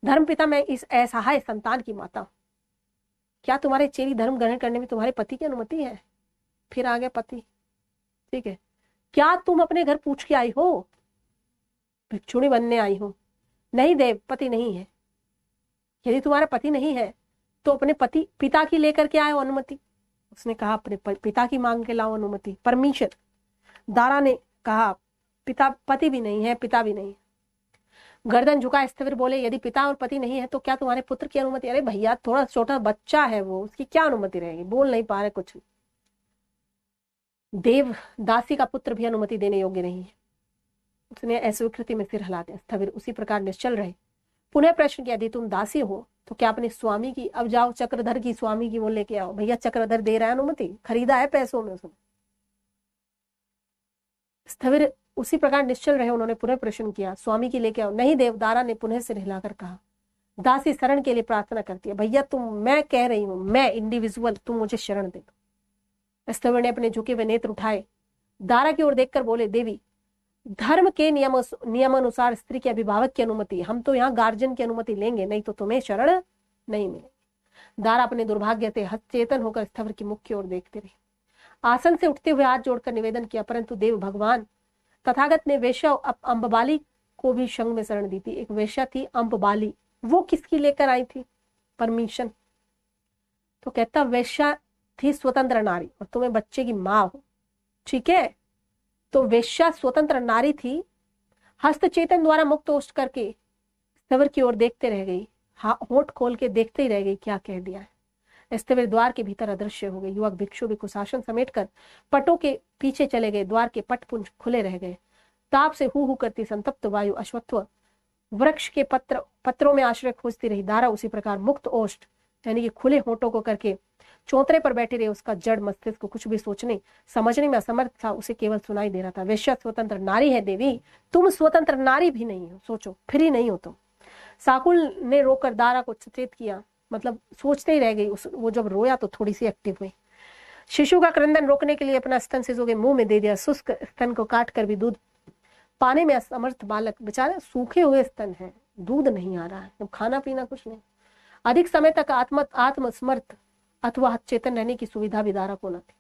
Speaker 1: धर्म पिता, मैं इस असहाय संतान की माता हूं। क्या तुम्हारे चेरी धर्म ग्रहण करने में तुम्हारे पति की अनुमति है? फिर आ गया पति, ठीक है। क्या तुम अपने घर पूछ के आई हो, भिक्षुणी बनने आई हो? नहीं देव, पति नहीं है। यदि तुम्हारा पति नहीं है तो अपने पिता की लेकर के आए अनुमति। उसने कहा अपने पिता की मांग के लाओ अनुमति, परमिशन। दारा ने कहा पति भी नहीं है, पिता भी नहीं है। गर्दन झुका स्थविर बोले, यदि पिता और पति नहीं है तो क्या तुम्हारे पुत्र की अनुमति? अरे भैया, थोड़ा छोटा बच्चा है वो, उसकी क्या अनुमति रहेगी? बोल नहीं पा रहे कुछ। देव, दासी का पुत्र भी अनुमति देने योग्य नहीं है। उसने अस्वीकृति में सिर हिला दिया। स्थविर उसी प्रकार निश्चल रहे। पुनः प्रश्न किया, यदि तुम दासी हो तो क्या अपने स्वामी की, अब जाओ चक्रधर की स्वामी की वो लेके आओ। भैया चक्रधर दे रहा है अनुमति, खरीदा है पैसों में उसने। स्थविर उसी प्रकार निश्चल रहे। उन्होंने पुनः प्रश्न किया, स्वामी की लेके आओ। नहीं देव, दारा ने पुनः सिर हिलाकर कहा। दासी शरण के लिए प्रार्थना करती है। भैया मैं कह रही हूं, मैं इंडिविजुअल, तुम मुझे शरण दे दो। स्थविर ने अपने झुके हुए नेत्र उठाए, दारा की ओर देखकर बोले, देवी धर्म के नियमानुसार स्त्री के अभिभावक की अनुमति, हम तो यहाँ गार्जियन की अनुमति लेंगे, नहीं तो तुम्हें शरण नहीं मिलेगी। दारा अपने दुर्भाग्य से हतचेतन होकर स्थविर की मुख की ओर देखते रहे। आसन से उठते हुए हाथ जोड़कर निवेदन किया, परंतु देव भगवान तथागत ने वेश्या अम्बबाली को भी संग में शरण दी थी। एक वेश्या थी अम्बबाली, वो किसकी लेकर आई थी? परमिशन। तो कहता वेश्या थी स्वतंत्र नारी और तुम्हें बच्चे की माँ हो, ठीक है। तो वेश्या स्वतंत्र नारी थी, हस्तचेतन द्वारा मुक्त ओष्ठ करके स्थविर की ओर देखते रह गई, होठ खोल के देखते ही रह गई, क्या कह दिया है। स्थविर द्वार के भीतर अदृश्य हो गए। युवक भिक्षु भी कुशासन समेटकर पटों के पीछे चले गए। द्वार के पटपुंज खुले रह गए। ताप से हू करती संतप्त वायु अश्वत्थ वृक्ष के पत्रों में आश्रय खोजती रही। दारा उसी प्रकार मुक्त ओष्ठ यानी कि खुले होठों को करके चौतरे पर बैठे रहे। उसका जड़ मस्तिष्क को कुछ भी सोचने समझने में असमर्थ था, उसे केवल सुनाई दे रहा था। वेश्या स्वतंत्र नारी है देवी, तुम स्वतंत्र नारी भी नहीं हो, सोचो, फ्री नहीं हो तुम। साकुल ने रोकर दारा को सचेत किया, मतलब सोचते ही रह गई। वो जब रोया तो थोड़ी सी एक्टिव हुई। शिशु का क्रंदन रोकने के लिए अपना स्तन शिशु के मुंह में दे दिया। शुष्क स्तन को काट कर भी दूध पाने में असमर्थ बालक, बेचारा सूखे हुए स्तन है, दूध नहीं आ रहा है, जब खाना पीना कुछ नहीं। अधिक समय तक आत्मसमर्थ अथवा चेतन रहने की सुविधा भी दारा को न थी।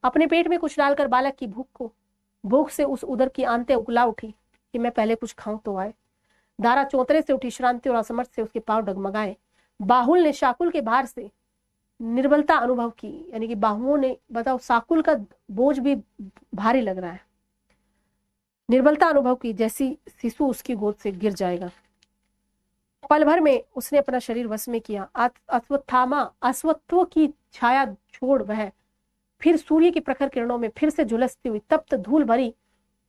Speaker 1: अपने पेट में कुछ डालकर बालक की भूख को भूख से उस उदर की आंतें उगला उठी कि मैं पहले कुछ खाऊं तो आए। दारा चौतरे से उठी, श्रांति और असमर्थ से उसके पांव डगमगाए। बाहुल ने शाकुल के भार से निर्बलता अनुभव की, यानी कि बाहुओं ने, बताओ, साकुल का बोझ भी भारी लग रहा है। निर्बलता अनुभव की, जैसी शिशु उसकी गोद से गिर जाएगा। पल भर में उसने अपना शरीर वश में किया। अश्वत्थों की छाया छोड़ वह फिर सूर्य की प्रखर किरणों में फिर से झुलसती हुई तप्त धूल भरी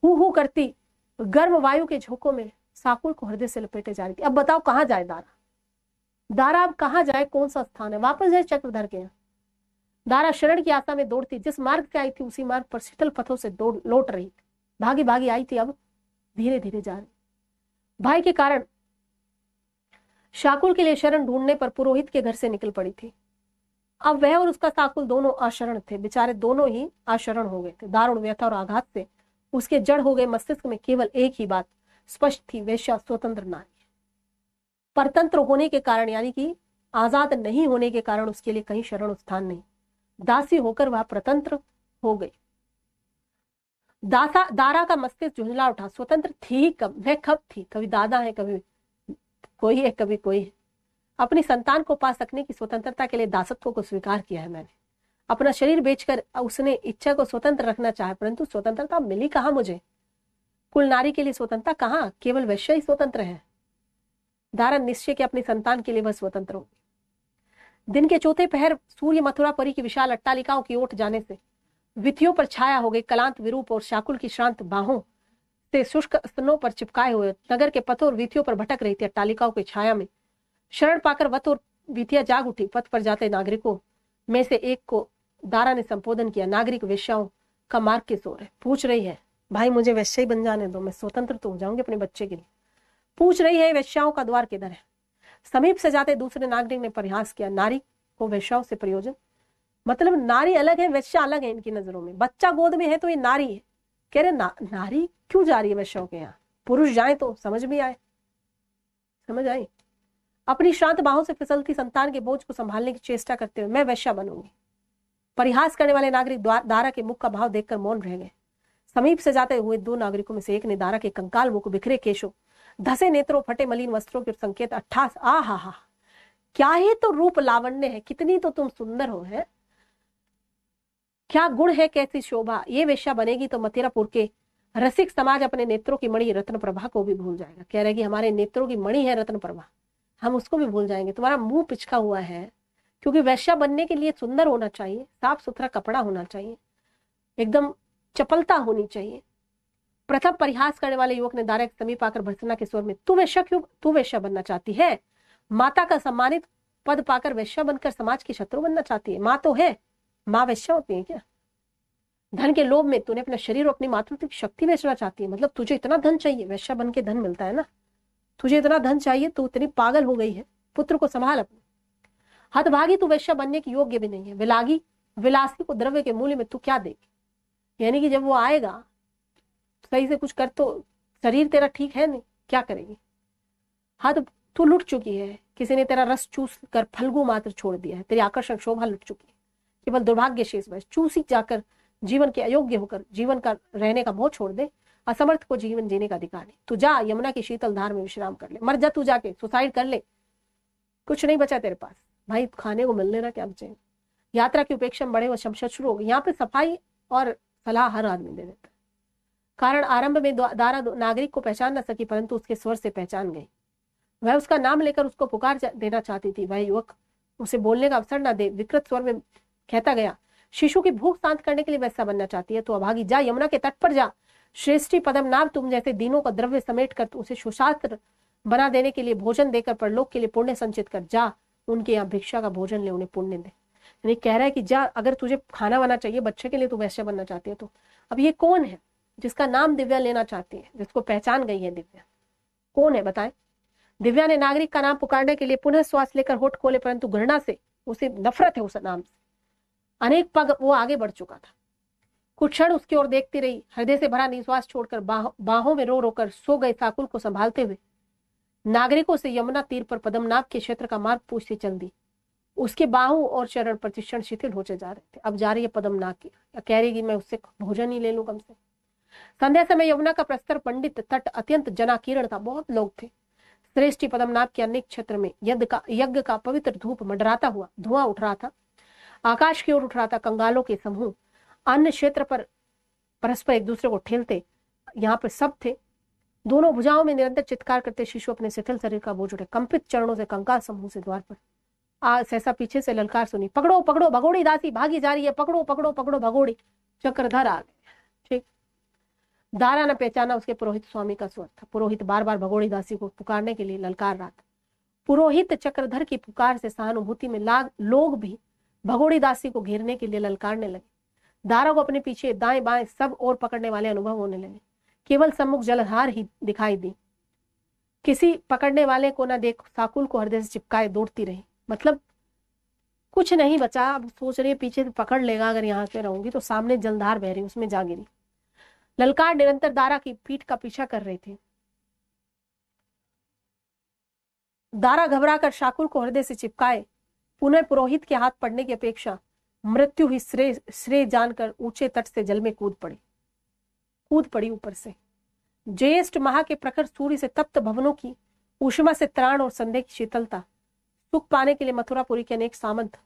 Speaker 1: हू करती गर्म वायु के झोंकों में साकुल को हृदय से लपेटे जा रही थी। अब बताओ कहाँ जाए दारा? दारा अब कहाँ जाए? कौन सा स्थान है? वापस जाए चक्रधर के यहाँ? दारा शरण की आशा में दौड़ती, जिस मार्ग से आई थी उसी मार्ग पर शीतल पथों से लौट रही थी। भागी भागी आई थी, अब धीरे धीरे जा रही। भाई के कारण शाकुल के लिए शरण ढूंढने पर पुरोहित के घर से निकल पड़ी थी। अब वह और उसका शाकुल दोनों आशरण थे। बेचारे दोनों ही आशरण हो गए थे। दारुण व्यथा और आघात से उसके जड़ हो गए मस्तिष्क में केवल एक ही बात स्पष्ट थी, वेश्या स्वतंत्र नारी। परतंत्र होने के कारण, यानी कि आजाद नहीं होने के कारण उसके लिए कहीं शरण स्थान नहीं। दासी होकर वह परतंत्र हो गई। दारा का मस्तिष्क झुंझला उठा। स्वतंत्र थी ही कब? वह कब थी? कभी दादा है, कभी कोई है, कभी कोई है। अपनी संतान को पा सकने की स्वतंत्रता के लिए दासत्व को स्वीकार किया है मैंने। अपना शरीर बेचकर उसने इच्छा को स्वतंत्र रखना चाहे, परंतु स्वतंत्रता मिली कहाँ मुझे? कुल नारी के लिए स्वतंत्रता कहाँ? केवल वैश्य ही स्वतंत्र है। दारा निश्चय के अपनी संतान के लिए वह स्वतंत्र होगी। दिन के चौथे पहर सूर्य मथुरापुरी की विशाल अट्टालिकाओं की ओर जाने से विथियों पर छाया हो गई। कलांत विरूप और शाकुल की श्रांत बाहों से शुष्क स्तनों पर चिपकाए हुए नगर के पथों और विथियों पर भटक रही थी। अट्टालिकाओं की छाया में शरण पाकर वत और विथिया जाग उठी। पथ पर जाते नागरिकों में से एक को दारा ने संबोधन किया। नागरिक वेश्याओं का मार्ग किस ओर है? पूछ रही है, भाई मुझे वैश्य ही बन जाने दो, मैं स्वतंत्र तो हो जाऊंगी अपने बच्चे के लिए। पूछ रही है वेश्याओं का द्वार किधर है? समीप से जाते दूसरे नागरिक ने परिहास किया। नारी को वेश्याओं से प्रयोजन? मतलब नारी अलग है, वेश्या अलग है इनकी नजरों में। बच्चा गोद में है तो ये नारी है। कह रहे नारी क्यों जा रही है वेश्याओं के यहाँ? पुरुष जाए तो समझ भी आए। समझ आई? अपनी शांत बाहों से फिसलती संतान के बोझ को संभालने की चेष्टा करते हुए मैं वेश्या बनूंगी। परिहास करने वाले नागरिक दारा के मुख का भाव देखकर मौन रह गए। समीप से जाते हुए दो नागरिकों में से एक ने दारा के कंकाल मुख, बिखरे केशों, धसे नेत्रों, फटे मलिन वस्त्रों के संकेत 28 हा, क्या ही तो रूप लावण्य है, कितनी तो तुम सुंदर हो, है क्या गुण है, कैसी शोभा। ये वेश्या बनेगी तो मथुरापुर के रसिक समाज अपने नेत्रों की मणि रत्न प्रभा को भी भूल जाएगा। कह रहे कि हमारे नेत्रों की मणि है रत्न प्रभा, हम उसको भी भूल जाएंगे। तुम्हारा मुंह पिचका हुआ है, क्योंकि वेश्या बनने के लिए सुंदर होना चाहिए, साफ सुथरा कपड़ा होना चाहिए, एकदम चपलता होनी चाहिए। प्रथम परिहास करने वाले युवक ने दारा के समीप आकर भर्त्सना के स्वर में, तू वेश्या क्यों? तू वेश्या बनना चाहती है? माता का सम्मानित पद पाकर वेश्या बनकर समाज की शत्रु बनना चाहती है? माँ तो है, माँ वेश्या होती है क्या? धन के लोभ में तूने अपना शरीर और अपनी मातृत्व की शक्ति बेचना चाहती है। मतलब तुझे इतना धन चाहिए, वेश्या बन के धन मिलता है ना, तुझे इतना धन चाहिए, तू इतनी पागल हो गई है। पुत्र को संभाल अपने। हतभागी, तू वेश्या बनने की योग्य भी नहीं है। विलासी को द्रव्य के मूल्य में तू क्या देगी? यानी कि जब वो आएगा सही से कुछ कर, तो शरीर तेरा ठीक है नहीं, क्या करेगी? हद, तू लुट चुकी है। किसी ने तेरा रस चूस कर फल्गु मात्र छोड़ दिया है। तेरी आकर्षक शोभा लुट चुकी है। केवल दुर्भाग्य शेष बस। चूसी जाकर जीवन के अयोग्य होकर जीवन का रहने का मोह छोड़ दे। असमर्थ को जीवन जीने का अधिकार नहीं। तू जा यमुना की शीतल धार में विश्राम कर ले, मर जा, तू जाके सुसाइड कर ले, कुछ नहीं बचा तेरे पास। भाई खाने को मिलने ना क्या बचे। यात्रा की उपेक्षा में बड़े व शमशद शुरू हो गई। यहाँ पे सफाई और सलाह हर आदमी दे देता है। कारण आरंभ में दारा नागरिक को पहचान न सकी, परंतु उसके स्वर से पहचान गई। वह उसका नाम लेकर उसको पुकार देना चाहती थी। वह युवक उसे बोलने का अवसर न दे विकृत स्वर में कहता गया, शिशु की भूख शांत करने के लिए वैसा बनना चाहती है तो अभागी, जा यमुना के तट पर जा। श्रेष्ठी पद्मनाभ तुम जैसे दीनों का द्रव्य समेट कर उसे सुशास्त्र बना देने के लिए भोजन देकर परलोक के लिए पुण्य संचित कर जा। उनके यहाँ भिक्षा का भोजन ले, उन्हें पुण्य दे। यानी कह रहा है कि जा, अगर तुझे खाना बना चाहिए बच्चे के लिए, तू वैश्य बनना चाहती है तो। अब ये कौन है जिसका नाम दिव्या लेना चाहती है, जिसको पहचान गई है दिव्या? कौन है बताएं? दिव्या ने नागरिक का नाम पुकारने के लिए पुनः श्वास लेकर होठ खोले, परंतु घृणा से, उसे नफरत है उस नाम से। अनेक पग वो आगे बढ़ चुका था। कुछ क्षण उसकी ओर देखती रही। हृदय से भरा निश्वास छोड़कर बाहों में रो रोकर सो गए साकुल को संभालते हुए नागरिकों से यमुना तीर पर पद्मनाभ के क्षेत्र का मार्ग पूछती चल दी। उसके बाहों और चरण प्रतिक्षण शिथिल होते जा रहे थे। अब जा रही है पद्मनाभ की, कह रही कि मैं उससे भोजन ही ले लूं कम से। संध्या समय यमुना का प्रस्तर पंडित तट अत्यंत जनाकीर्ण था, बहुत लोग थे। श्रेष्ठी पद्मनाभ के अनेक क्षेत्र में यज्ञ का पवित्र धूप मंडराता हुआ धुआं उठ रहा था। आकाश की ओर उठ रहा था। कंगालों के समूह अन्य क्षेत्र पर परस्पर एक दूसरे को ठेलते यहाँ पर सब थे। दोनों भुजाओं में निरंतर चित्कार करते शिशु अपने शिथिल शरीर का बोझ उठे। कंपित चरणों से कंकाल समूह से द्वार पर सहसा पीछे से ललकार सुनी, पकड़ो पकड़ो भगोड़ी दासी भागी जा रही है, पकड़ो पकड़ो पकड़ो भगोड़ी। चक्रधर आ गए। ठीक। दारा ने पहचाना उसके पुरोहित स्वामी का स्वर था। पुरोहित बार बार भगोड़ी दासी को पुकारने के लिए ललकार रहा था। पुरोहित चक्रधर की पुकार से सहानुभूति में लोग भी भगोड़ी दासी को घेरने के लिए ललकारने लगे। दारा को अपने पीछे दाएं बाएं सब और पकड़ने वाले अनुभव होने लगे। केवल सम्मुख जलधार ही दिखाई दी। किसी पकड़ने वाले को न देख साकुल को हृदय से चिपकाए दौड़ती रही। मतलब कुछ नहीं बचा। अब सोच रही है पीछे से पकड़ लेगा, अगर यहाँ पे रहूंगी तो सामने जलधार बह रही, उसमें जा गिरी। ललकार निरंतर दारा की पीठ का पीछा कर रहे थे। दारा घबराकर शाकुल को हृदय से चिपकाए पुनः पुरोहित के हाथ पड़ने की अपेक्षा मृत्यु ही श्रेय जानकर ऊंचे तट से जल में कूद पड़ी ऊपर से। ज्येष्ठ माह के प्रखर सूर्य से तप्त भवनों की ऊष्मा से त्राण और संदेह की शीतलता सुख पाने के लिए मथुरापुरी के अनेक सामंत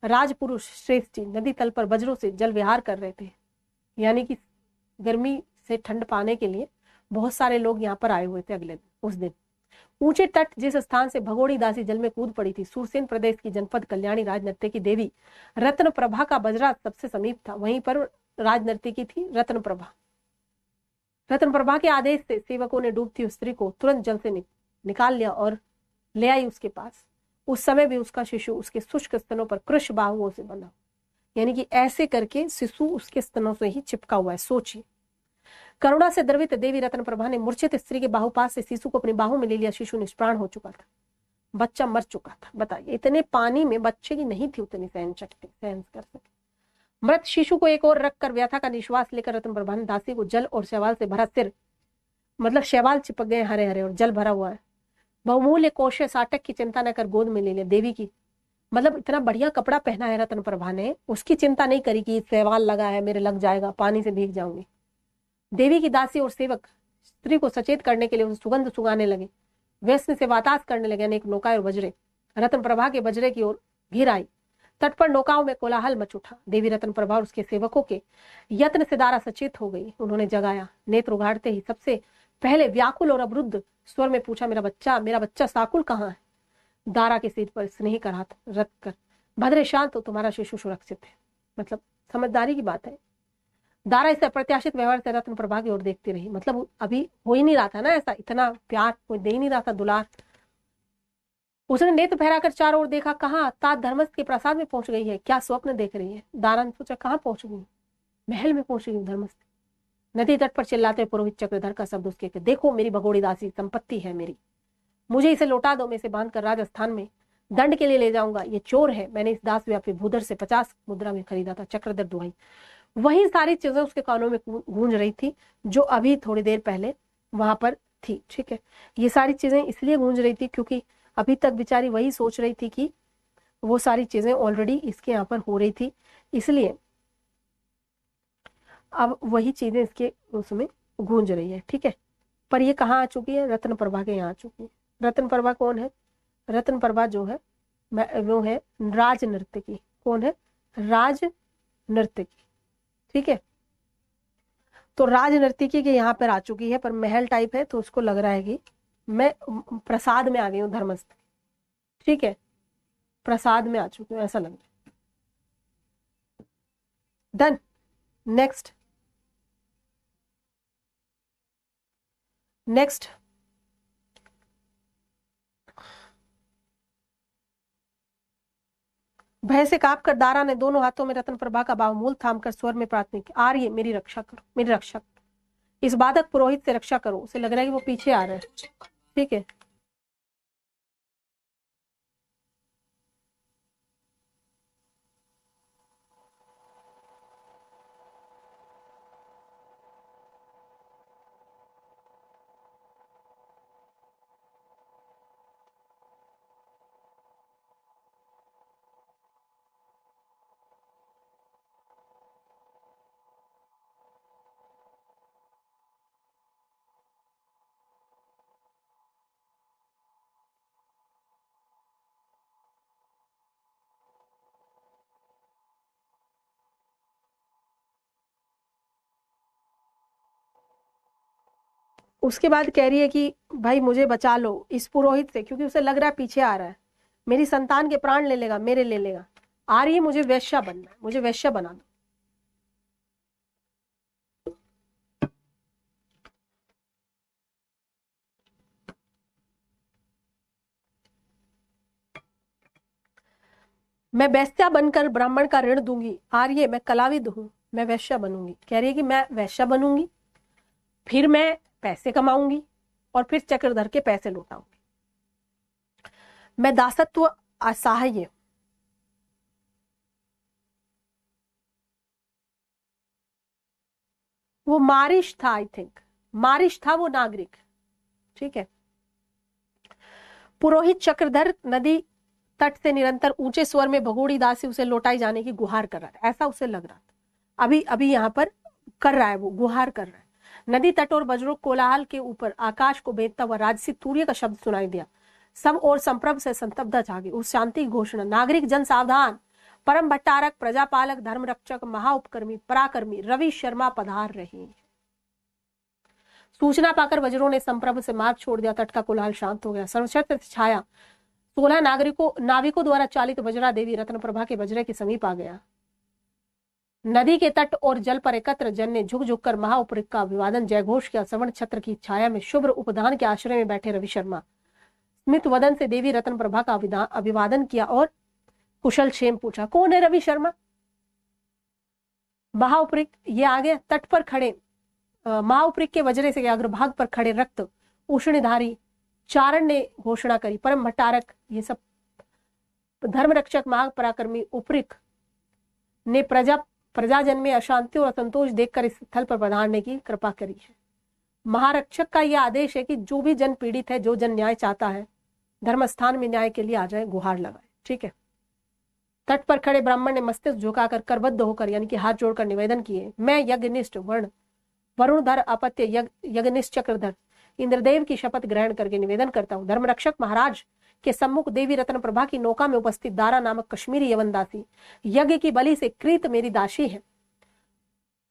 Speaker 1: राजपुरुष श्रेष्ठ नदी तल पर वज्रों से जल विहार कर रहे थे। यानी कि गर्मी से ठंड पाने के लिए बहुत सारे लोग यहाँ पर आए हुए थे अगले दिन। उस दिन ऊंचे तट जिस स्थान से भगोड़ी दासी जल में कूद पड़ी थी, सूरसेन प्रदेश की जनपद कल्याणी राजनृत्य की देवी रत्न प्रभा का बजरा सबसे समीप था। वहीं पर राजनृत्य की थी रत्न प्रभा। रत्न प्रभा के आदेश से सेवकों ने डूबती स्त्री को तुरंत जल से निकाल लिया और ले आई उसके पास। उस समय भी उसका शिशु उसके शुष्क स्तनों पर कृश बाहुओं से बंधा, यानी कि ऐसे करके शिशु उसके स्तनों से ही चिपका हुआ है। सोचिए। करुणा से द्रवित देवी रत्न प्रभा ने मूर्छित स्त्री के बाहुपास से शिशु को अपनी बाहों में ले लिया। शिशु निष्प्राण हो चुका था, बच्चा मर चुका था। बताइए, इतने पानी में बच्चे की नहीं थी उतनी सहन कर सके। मृत शिशु को एक और रखकर व्यथा का निश्वास लेकर रत्न प्रभा ने दासी को जल और शैवाल से भरा सिर, मतलब शैवाल चिपक गए हरे हरे और जल भरा हुआ है, बहुमूल्य कोशे साटक की चिंता न कर गोद में ले लिया। देवी की मतलब इतना बढ़िया कपड़ा पहना है रत्न प्रभा ने, उसकी चिंता नहीं करी कि शैवाल लगा है, मेरे लग जाएगा, पानी से भीग जाऊंगी। देवी की दासी और सेवक स्त्री को सचेत करने के लिए उसे सुगंध सुगाने लगे। व्यसन से वातास करने लगे। अनेक नौकाएं और बजरे रत्न प्रभा के बजरे की ओर घिर आई। तट पर नौकाओं में कोलाहल मच उठा। देवी रत्न प्रभा और उसके सेवकों के यत्न से दारा सचेत हो गई। उन्होंने जगाया। नेत्र उघाड़ते ही सबसे पहले व्याकुल और अवरुद्ध स्वर में पूछा, मेरा बच्चा साकुल कहाँ है? दारा के सिर पर स्नेह का हाथ रख कर, भद्रे शांत हो, तुम्हारा शिशु सुरक्षित है। मतलब समझदारी की बात है। दारा इस अप्रत्याशित व्यवहार से रत्न प्रभा की ओर देखती रही। मतलब अभी हो ही नहीं रहा था ना ऐसा, इतना प्यार कोई दे ही नहीं रहा था, दुलार। उसने नेत्र फहराकर चारों ओर देखा। कहाँ? तात धर्मस्थ के प्रसाद में पहुंच गई है। क्या स्वप्न देख रही है? दारा ने सोचा, कहाँ पहुंच गई? महल में पहुंच गई धर्मस्थ। नदी तट पर चिल्लाते पुरोहित चक्रधर का शब्द उसके, देखो मेरी भगोड़ी दासी संपत्ति है मेरी, मुझे इसे लौटा दो, मैं इसे बांध कर राजस्थान में दंड के लिए ले जाऊंगा। ये चोर है, मैंने इस दास व्यापी भूधर से 50 मुद्रा में खरीदा था। चक्रधर दुहाई। वही सारी चीजें उसके कानों में गूंज रही थी जो अभी थोड़ी देर पहले वहां पर थी। ठीक है, ये सारी चीजें इसलिए गूंज रही थी क्योंकि अभी तक बेचारी वही सोच रही थी कि वो सारी चीजें ऑलरेडी इसके यहाँ पर हो रही थी, इसलिए अब वही चीजें इसके उसमें गूंज रही है। ठीक है, पर ये कहाँ आ चुकी है? रत्न प्रभा के यहाँ आ चुकी है। रत्न प्रभा कौन है? रत्न प्रभा जो है वो है राज नर्तकी। कौन है? राज नर्तकी। ठीक है, तो राज नर्तकी के यहाँ पर आ चुकी है, पर महल टाइप है तो उसको लग रहा है कि मैं प्रसाद में आ गई हूँ धर्मस्थ। ठीक है, प्रसाद में आ चुकी हूँ ऐसा लग रहा है। डन। नेक्स्ट भय से कांपकर दारा ने दोनों हाथों में रत्न प्रभा का बाहुमूल थामकर स्वर में प्रार्थना की, आर्य मेरी रक्षा करो, मेरी रक्षा करो, इस बाधक पुरोहित से रक्षा करो। उसे लग रहा है कि वो पीछे आ रहा है। ठीक है, उसके बाद कह रही है कि भाई मुझे बचा लो इस पुरोहित से, क्योंकि उसे लग रहा है पीछे आ रहा है, मेरी संतान के प्राण ले लेगा, मेरे ले लेगा। आ रही है, मुझे वैश्या बनना है, मुझे वैश्या बना दो। मैं वैश्या बनकर ब्राह्मण का ऋण दूंगी। आर्य, मैं कलाविद हूं, मैं वैश्या बनूंगी। कह रही है कि मैं वैश्या बनूंगी, फिर मैं पैसे कमाऊंगी और फिर चक्रधर के पैसे लौटाऊंगी। मैं दासत्व असहाय, वो मारिश था, आई थिंक मारिश था वो नागरिक, ठीक है। पुरोहित चक्रधर नदी तट से निरंतर ऊंचे स्वर में भगोड़ी दासी उसे लौटाई जाने की गुहार कर रहा था, ऐसा उसे लग रहा था। अभी अभी यहाँ पर कर रहा है, वो गुहार कर रहा है। नदी तट और वज्रों कोलाहल के ऊपर आकाश को भेदता हुआ राजसी तूर्य का शब्द सुनाई दिया। सब और संप्रभ से संतब्धता जागी। उस शांति की घोषणा, नागरिक जन सावधान, परम भट्टारक, प्रजापालक, धर्म रक्षक, महाउपकर्मी, पराक्रमी रवि शर्मा पधार रहे। सूचना पाकर वज्रों ने संप्रभ से मार्ग छोड़ दिया। तट का कोलाहल शांत हो गया। सर्वछत्र छाया 16 नाविकों द्वारा चालित वज्रा देवी रत्न प्रभा के वज्रे के समीप आ गया। नदी के तट और जल पर एकत्र जन ने झुक झुक कर महाउपरिक का अभिवादन जयघोष किया। सवर्ण छत्र की छाया में शुभ्र उपधान के आश्रय में बैठे रवि शर्मा स्मित वदन से देवी रत्न प्रभा का अभिवादन किया और कुशल क्षेम पूछा। कौन है रवि शर्मा? महाउपरिक ये आ गया। तट पर खड़े महाउपरिक के वज्रे से अग्रभाग पर खड़े रक्त उष्णधारी चारण ने घोषणा करी। परम भट्टारक, ये सब धर्म रक्षक, महापराक्रमी उपरिक ने प्रजाजन में अशांति और असंतोष देखकर इस स्थल पर पधारने की कृपा करी है। महारक्षक का यह आदेश है कि जो भी जन पीड़ित है, जो जन न्याय चाहता है, धर्मस्थान में न्याय के लिए आ जाए, गुहार लगाए, ठीक है। तट पर खड़े ब्राह्मण ने मस्तिष्क झुकाकर करबद्ध होकर यानी कि हाथ जोड़कर निवेदन किए। मैं यज्ञनिष्ठ वरुणधर अपत्य यज्ञनिष्ठ चक्रधर इंद्रदेव की शपथ ग्रहण करके निवेदन करता हूँ, धर्मरक्षक महाराज के सम्मुख देवी रत्न प्रभा की नौका में उपस्थित दारा नामक कश्मीरी यवन दासी यज्ञ की बलि से कृत मेरी दासी है।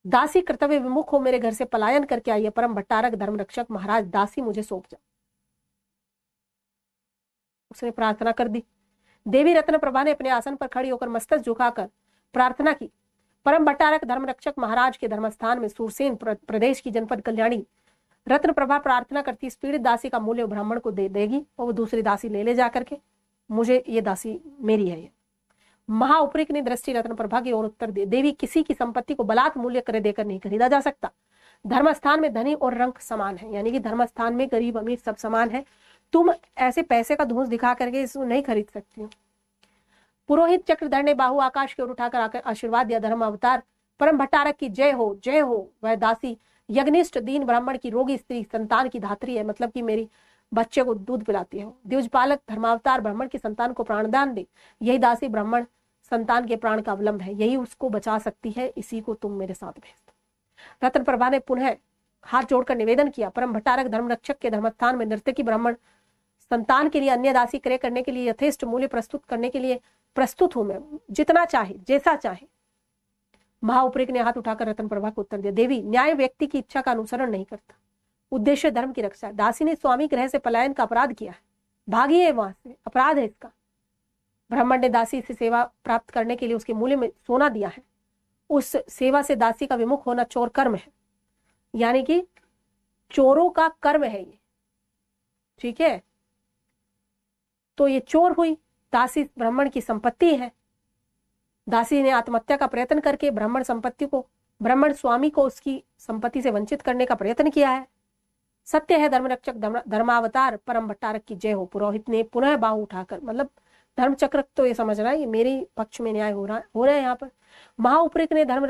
Speaker 1: दासी कर्तव्य विमुख हो मेरे घर से पलायन करके आई है। परम भट्टारक धर्मरक्षक महाराज, दासी मुझे सौंप जाओ। उसने प्रार्थना कर दी। देवी रत्न प्रभा ने अपने आसन पर खड़ी होकर मस्तक झुकाकर प्रार्थना की। परम भट्टारक धर्मरक्षक महाराज के धर्मस्थान में सूरसेन प्रदेश की जनपद कल्याणी रत्न प्रभा प्रार्थना करती, इस पीड़ित दासी का मूल्य ब्राह्मण को दे देगी और वो दूसरी दासी ले जा करके, मुझे ये दासी मेरी है। ये महाउपरिक ने दृष्टि रत्न प्रभा की ओर उत्तर दिया। देवी, किसी की संपत्ति को बलात् मूल्य करे देकर नहीं खरीदा जा सकता। धर्मस्थान में धनी और रंक समान है, यानी कि धर्मस्थान में गरीब अमीर सब समान है। तुम ऐसे पैसे का धूस दिखा करके इसको नहीं खरीद सकती हो। पुरोहित चक्रधर ने बाहु आकाश की ओर उठाकर आकर आशीर्वाद दिया। धर्म अवतार परम भट्टारक की जय हो, जय हो। वह दासी यज्ञनिष्ठ दीन ब्राह्मण की रोगी स्त्री संतान की धात्री है, मतलब कि मेरी बच्चे को दूध पिलाती है। द्विजपालक धर्मावतार ब्राह्मण की संतान को प्राणदान दे। यही दासी ब्राह्मण संतान के प्राण का अवलंब है, यही उसको बचा सकती है। इसी को तुम मेरे साथ भेज दो। रत्न प्रभा ने पुनः हाथ जोड़कर निवेदन किया। परम भट्टारक धर्मरक्षक के धर्मस्थान में नर्तकी ब्राह्मण संतान के लिए अन्य दासी क्रय करने के लिए यथेष्ट मूल्य प्रस्तुत करने के लिए प्रस्तुत हूं मैं, जितना चाहे, जैसा चाहे। महाउपरिक ने हाथ उठाकर रत्न प्रभा को उत्तर दिया। देवी, न्याय व्यक्ति की इच्छा का अनुसरण नहीं करता, उद्देश्य धर्म की रक्षा है। दासी ने स्वामी गृह से पलायन का अपराध किया है, भागी है वहां से, अपराध है इसका। ब्राह्मण ने दासी से सेवा प्राप्त करने के लिए उसके मूल्य में सोना दिया है। उस सेवा से दासी का विमुख होना चोर कर्म है, यानी कि चोरों का कर्म है ये, ठीक है। तो ये चोर हुई, दासी ब्राह्मण की संपत्ति है। दासी ने आत्महत्या का प्रयत्न करके ब्राह्मण स्वामी को उसकी संपत्ति से वंचित करने का प्रयत्न किया है। सत्य है धर्मरक्षक धर्मावतार परम भट्टारक की जय हो। पुरोहित ने पुनः बाहु उठाकर, मतलब धर्मचक्र तो ये समझ रहा है ये मेरे पक्ष में न्याय हो रहा है यहाँ पर। महाउपरिक ने धर्म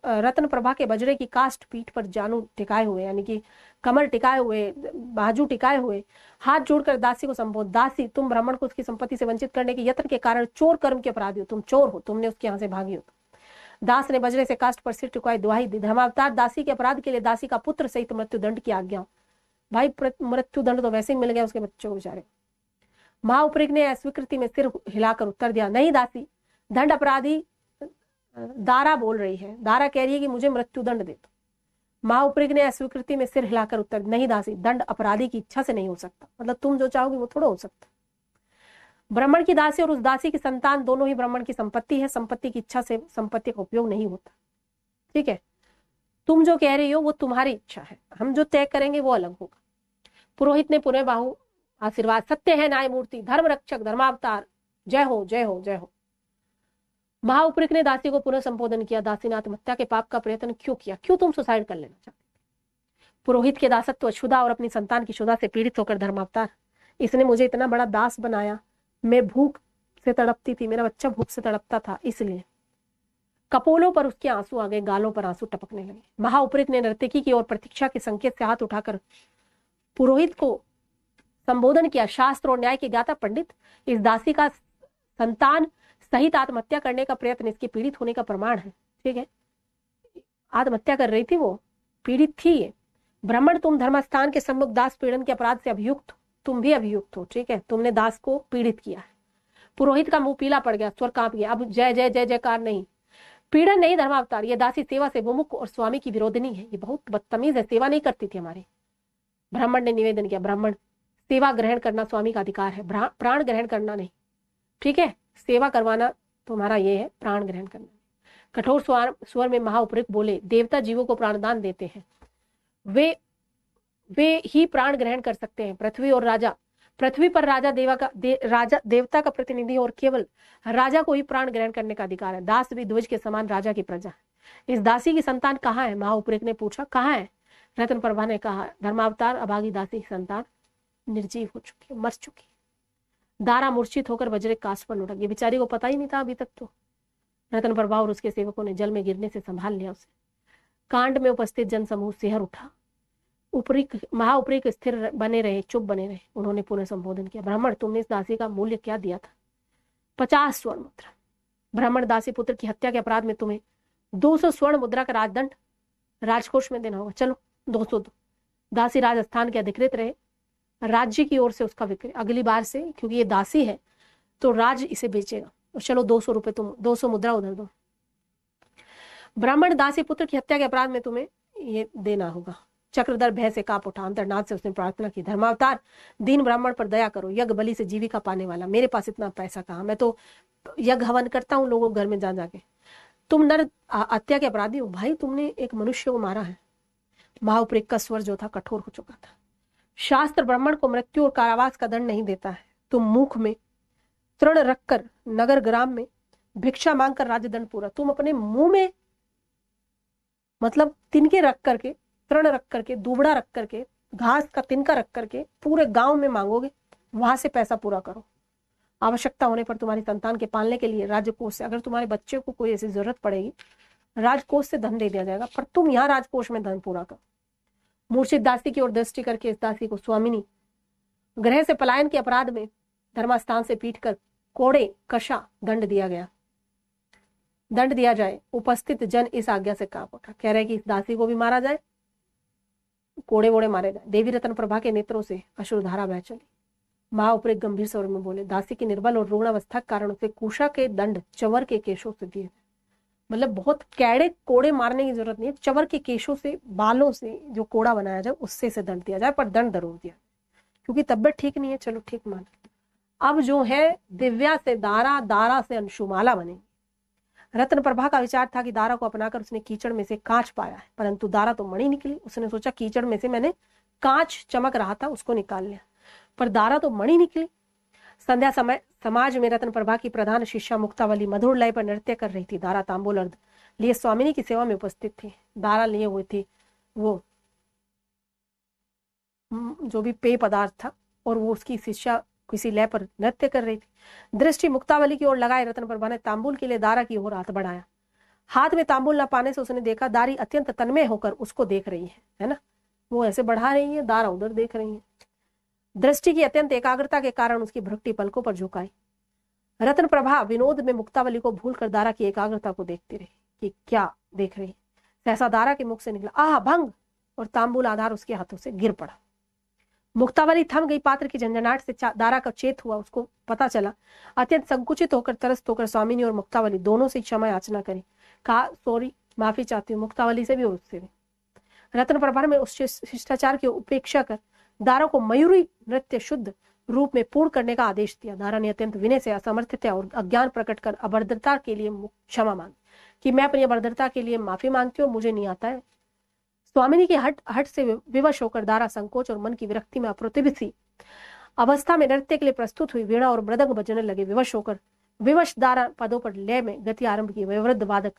Speaker 1: रत्न प्रभा के वज्रे की काष्ठ पीठ पर जानू टिकाए हुए, यानी कि कमर टिकाए हुए, बाजू टिकाए हुए, हाथ जोड़कर दासी को संबोध। दासी, तुम ब्राह्मण को उसकी संपत्ति से वंचित करने के यत्न के कारण चोर कर्म के अपराधी हो। तुम चोर हो, तुमने उसके यहाँ से भागी हो। दास ने वज्रे से काष्ठ पर सिर टिकाए दुहाई दी। धर्मावतार दासी के अपराध के लिए दासी का पुत्र सहित मृत्युदंड की आज्ञा। भाई मृत्युदंड तो वैसे ही मिल गया उसके बच्चों को बेचारे। महाउपरिक ने अस्वीकृति में सिर हिलाकर उत्तर दिया। नहीं दासी, दंड अपराधी दारा बोल रही है। दारा कह रही है कि मुझे मृत्युदंड दे दो। महाउपरिक ने अस्वीकृति में सिर हिलाकर उत्तर, नहीं दासी, दंड अपराधी की इच्छा से नहीं हो सकता। मतलब तुम जो चाहोगे वो थोड़ा हो सकता। ब्राह्मण की दासी और उस दासी की संतान दोनों ही ब्राह्मण की संपत्ति है। संपत्ति की इच्छा से संपत्ति का उपयोग नहीं होता। ठीक है, तुम जो कह रही हो वो तुम्हारी इच्छा है, हम जो तय करेंगे वो अलग होगा। पुरोहित ने पुनः बाहु आशीर्वाद, सत्य है न्याय मूर्ति, धर्म रक्षक, धर्मावतार, जय हो जय हो जय हो। महाउपरिक ने दासी को पुनः संबोधन किया, दासी ने आत्महत्या के पाप का प्रयत्न क्यों किया? क्यों तुम सुसाइड कर लेना चाहते? पुरोहित के दासत्व, क्षुधा और अपनी संतान की क्षुधा से पीड़ित होकर धर्मावतार, इसने मुझे इतना बड़ा दास बनाया, मैं भूख से तड़पती थी, मेरा बच्चा भूख से तड़पता था, इसलिए। कपोलों पर उसके आंसू आ गए, गालों पर आंसू टपकने लगे। महाउपरिक ने नर्तकी की ओर प्रतीक्षा के संकेत से हाथ उठाकर पुरोहित को संबोधन किया, शास्त्र और न्याय के ज्ञाता पंडित, इस दासी का संतान सहित आत्महत्या करने का प्रयत्न इसके पीड़ित होने का प्रमाण है। ठीक है, आत्महत्या कर रही थी, वो पीड़ित थी। ये ब्राह्मण, तुम धर्मस्थान के सम्मुख दास पीड़न के अपराध से अभियुक्त हो, तुम भी अभियुक्त हो। ठीक है, तुमने दास को पीड़ित किया है। पुरोहित का मुंह पीला पड़ गया, स्वर कांप गया। अब जय जय जय जयकार नहीं, पीड़न नहीं धर्मावतार, ये दासी सेवा से विमुख और स्वामी की विरोधिनी है, ये बहुत बदतमीज है, सेवा नहीं करती थी हमारी। ब्राह्मण ने निवेदन किया, ब्राह्मण, सेवा ग्रहण करना स्वामी का अधिकार है, प्राण ग्रहण करना नहीं। ठीक है, सेवा करवाना तुम्हारा ये है, प्राण ग्रहण करना। कठोर स्वर में महाउपरिक बोले, देवता जीवों को प्राणदान देते हैं, वे ही प्राण ग्रहण कर सकते हैं। पृथ्वी और राजा, पृथ्वी पर राजा देवता का प्रतिनिधि और केवल राजा को ही प्राण ग्रहण करने का अधिकार है। दास भी ध्वज के समान राजा की प्रजा है। इस दासी की संतान कहाँ है? महाउपरिक ने पूछा, कहाँ है? रत्न प्रभा ने कहा, धर्मावतार, अभागी दासी की संतान निर्जीव हो चुकी, मर चुकी। दारा मूर्छित होकर वज्र काश पर लुढ़क गई। बेचारी को पता ही नहीं था अभी तक तो। रत्न प्रभा और उसके सेवकों ने जल में गिरने से संभाल लिया उसे। कांड में उपस्थित जन समूह सिहर उठा। महाउपरिक स्थिर बने रहे, चुप बने रहे। उन्होंने पुनः संबोधन किया, ब्राह्मण, तुमने इस दासी का मूल्य क्या दिया था? 50 स्वर्ण मुद्रा। ब्राह्मण, दासी पुत्र की हत्या के अपराध में तुम्हें 200 स्वर्ण मुद्रा का राजदंड राजकोष में देना होगा। चलो 200 दो। दासी राजस्थान के अधिकृत रहे, राज्य की ओर से उसका विक्रय अगली बार से, क्योंकि ये दासी है तो राज्य इसे बेचेगा। और चलो 200 रुपए तुम, 200 मुद्रा उधर दो। ब्राह्मण, दासी पुत्र की हत्या के अपराध में तुम्हें ये देना होगा। चक्रधर भय से कांप उठा, अंतर्नाद से उसने प्रार्थना की, धर्मावतार, दीन ब्राह्मण पर दया करो, यज्ञ बलि से जीविका पाने वाला, मेरे पास इतना पैसा कहाँ, मैं तो यज्ञ हवन करता हूँ लोगों घर में जा जाके। तुम नर हत्या के अपराधी हो भाई, तुमने एक मनुष्य को मारा है। महाउपरिक का स्वर जो था कठोर हो चुका था। शास्त्र ब्राह्मण को मृत्यु और कारावास का दंड नहीं देता है। तुम मुख में तृण रखकर नगर ग्राम में भिक्षा मांगकर राज्य दंड पूरा, तुम अपने मुंह में मतलब तिनके रख करके, तृण रख करके, दुबड़ा रख करके, घास का तिनका रख करके पूरे गांव में मांगोगे, वहां से पैसा पूरा करो। आवश्यकता होने पर तुम्हारी संतान के पालने के लिए राजकोष से, अगर तुम्हारे बच्चे को कोई ऐसी जरूरत पड़ेगी, राजकोष से धन दे दिया जाएगा, पर तुम यहाँ राजकोष में धन पूरा करो। मूर्छित दासी की ओर दृष्टि करके इस दासी को स्वामिनी गृह से पलायन के अपराध में धर्मस्थान से पीटकर कोड़े कशा दंड दिया गया, दंड दिया जाए। उपस्थित जन इस आज्ञा से कांप उठा, कह रहे कि इस दासी को भी मारा जाए, कोड़े वोड़े मारे जाए। देवी रत्न प्रभा के नेत्रों से अश्रुधारा बह चली। महाउपरिक गंभीर स्वर में बोले, दासी की निर्बल और रुग्णावस्था के कारण उसे कुशा के दंड चवर के केशों से दिए। मतलब बहुत कैड़े कोड़े मारने की जरूरत नहीं है, चवर के केशों से, बालों से जो कोड़ा बनाया जाए उससे से दंड दिया जाए, पर दंड जरूर दिया, क्योंकि तबियत ठीक नहीं है। चलो ठीक मान। अब जो है दिव्या से दारा, दारा से अंशुमाला बनेगी। रत्न प्रभा का विचार था कि दारा को अपनाकर उसने कीचड़ में से कांच पाया है, परंतु दारा तो मणि निकली। उसने सोचा कीचड़ में से मैंने कांच चमक रहा था उसको निकाल लिया, पर दारा तो मणि निकली। संध्या समय समाज में रत्न प्रभा की प्रधान शिष्या मुक्तावली मधुर लय पर नृत्य कर रही थी। दारा तांबूल अर्ध लिए स्वामिनी की सेवा में उपस्थित थी। दारा लिए हुए थी वो जो भी पेय पदार्थ था, और वो उसकी शिष्या किसी लय पर नृत्य कर रही थी। दृष्टि मुक्तावली की ओर लगाए रत्न प्रभा ने तांबूल के लिए दारा की ओर हाथ बढ़ाया। हाथ में तांबूल न पाने से उसने देखा दारी अत्यंत तन्मय होकर उसको देख रही है ना, वो ऐसे बढ़ा रही है, दारा उधर देख रही है। दृष्टि की अत्यंत एकाग्रता के कारण उसकी भ्रुकुटी पलकों पर झुकाई। रत्न प्रभा विनोद में मुक्तावली को भूलकर दारा की एकाग्रता को देखती रही कि क्या देख रही। सहसा दारा के मुख से निकला आह भंग, और तांबूल आधार उसके हाथों से गिर पड़ा। मुक्तावली थम गई। पात्र की झंझनाहट से दारा का चेत हुआ, उसको पता चला। अत्यंत संकुचित होकर, त्रस्त होकर स्वामिनी और मुक्तावली दोनों से क्षमा याचना करी। कहा सॉरी, माफी चाहती हूँ, मुक्तावली से भी और उससे भी। रत्न प्रभा में उस शिष्टाचार की उपेक्षा कर दारा को मयूरी नृत्य शुद्ध रूप में पूर्ण करने का आदेश दिया। दारा ने अत्यंत विनय से असमर्थता और अज्ञान प्रकट कर अभद्रता के लिए क्षमा मांगी कि मैं अपनी अभद्रता के लिए माफी मांगती हूँ, मुझे नहीं आता है। स्वामिनी के हट से विवश होकर दारा संकोच और मन की विरक्ति में अप्रतिभ सी अवस्था में नृत्य के लिए प्रस्तुत हुई। वीणा और मृदंग बजने लगे। विवश दारा पदों पर लय में गति आरंभ की। वयोवृद्ध वादक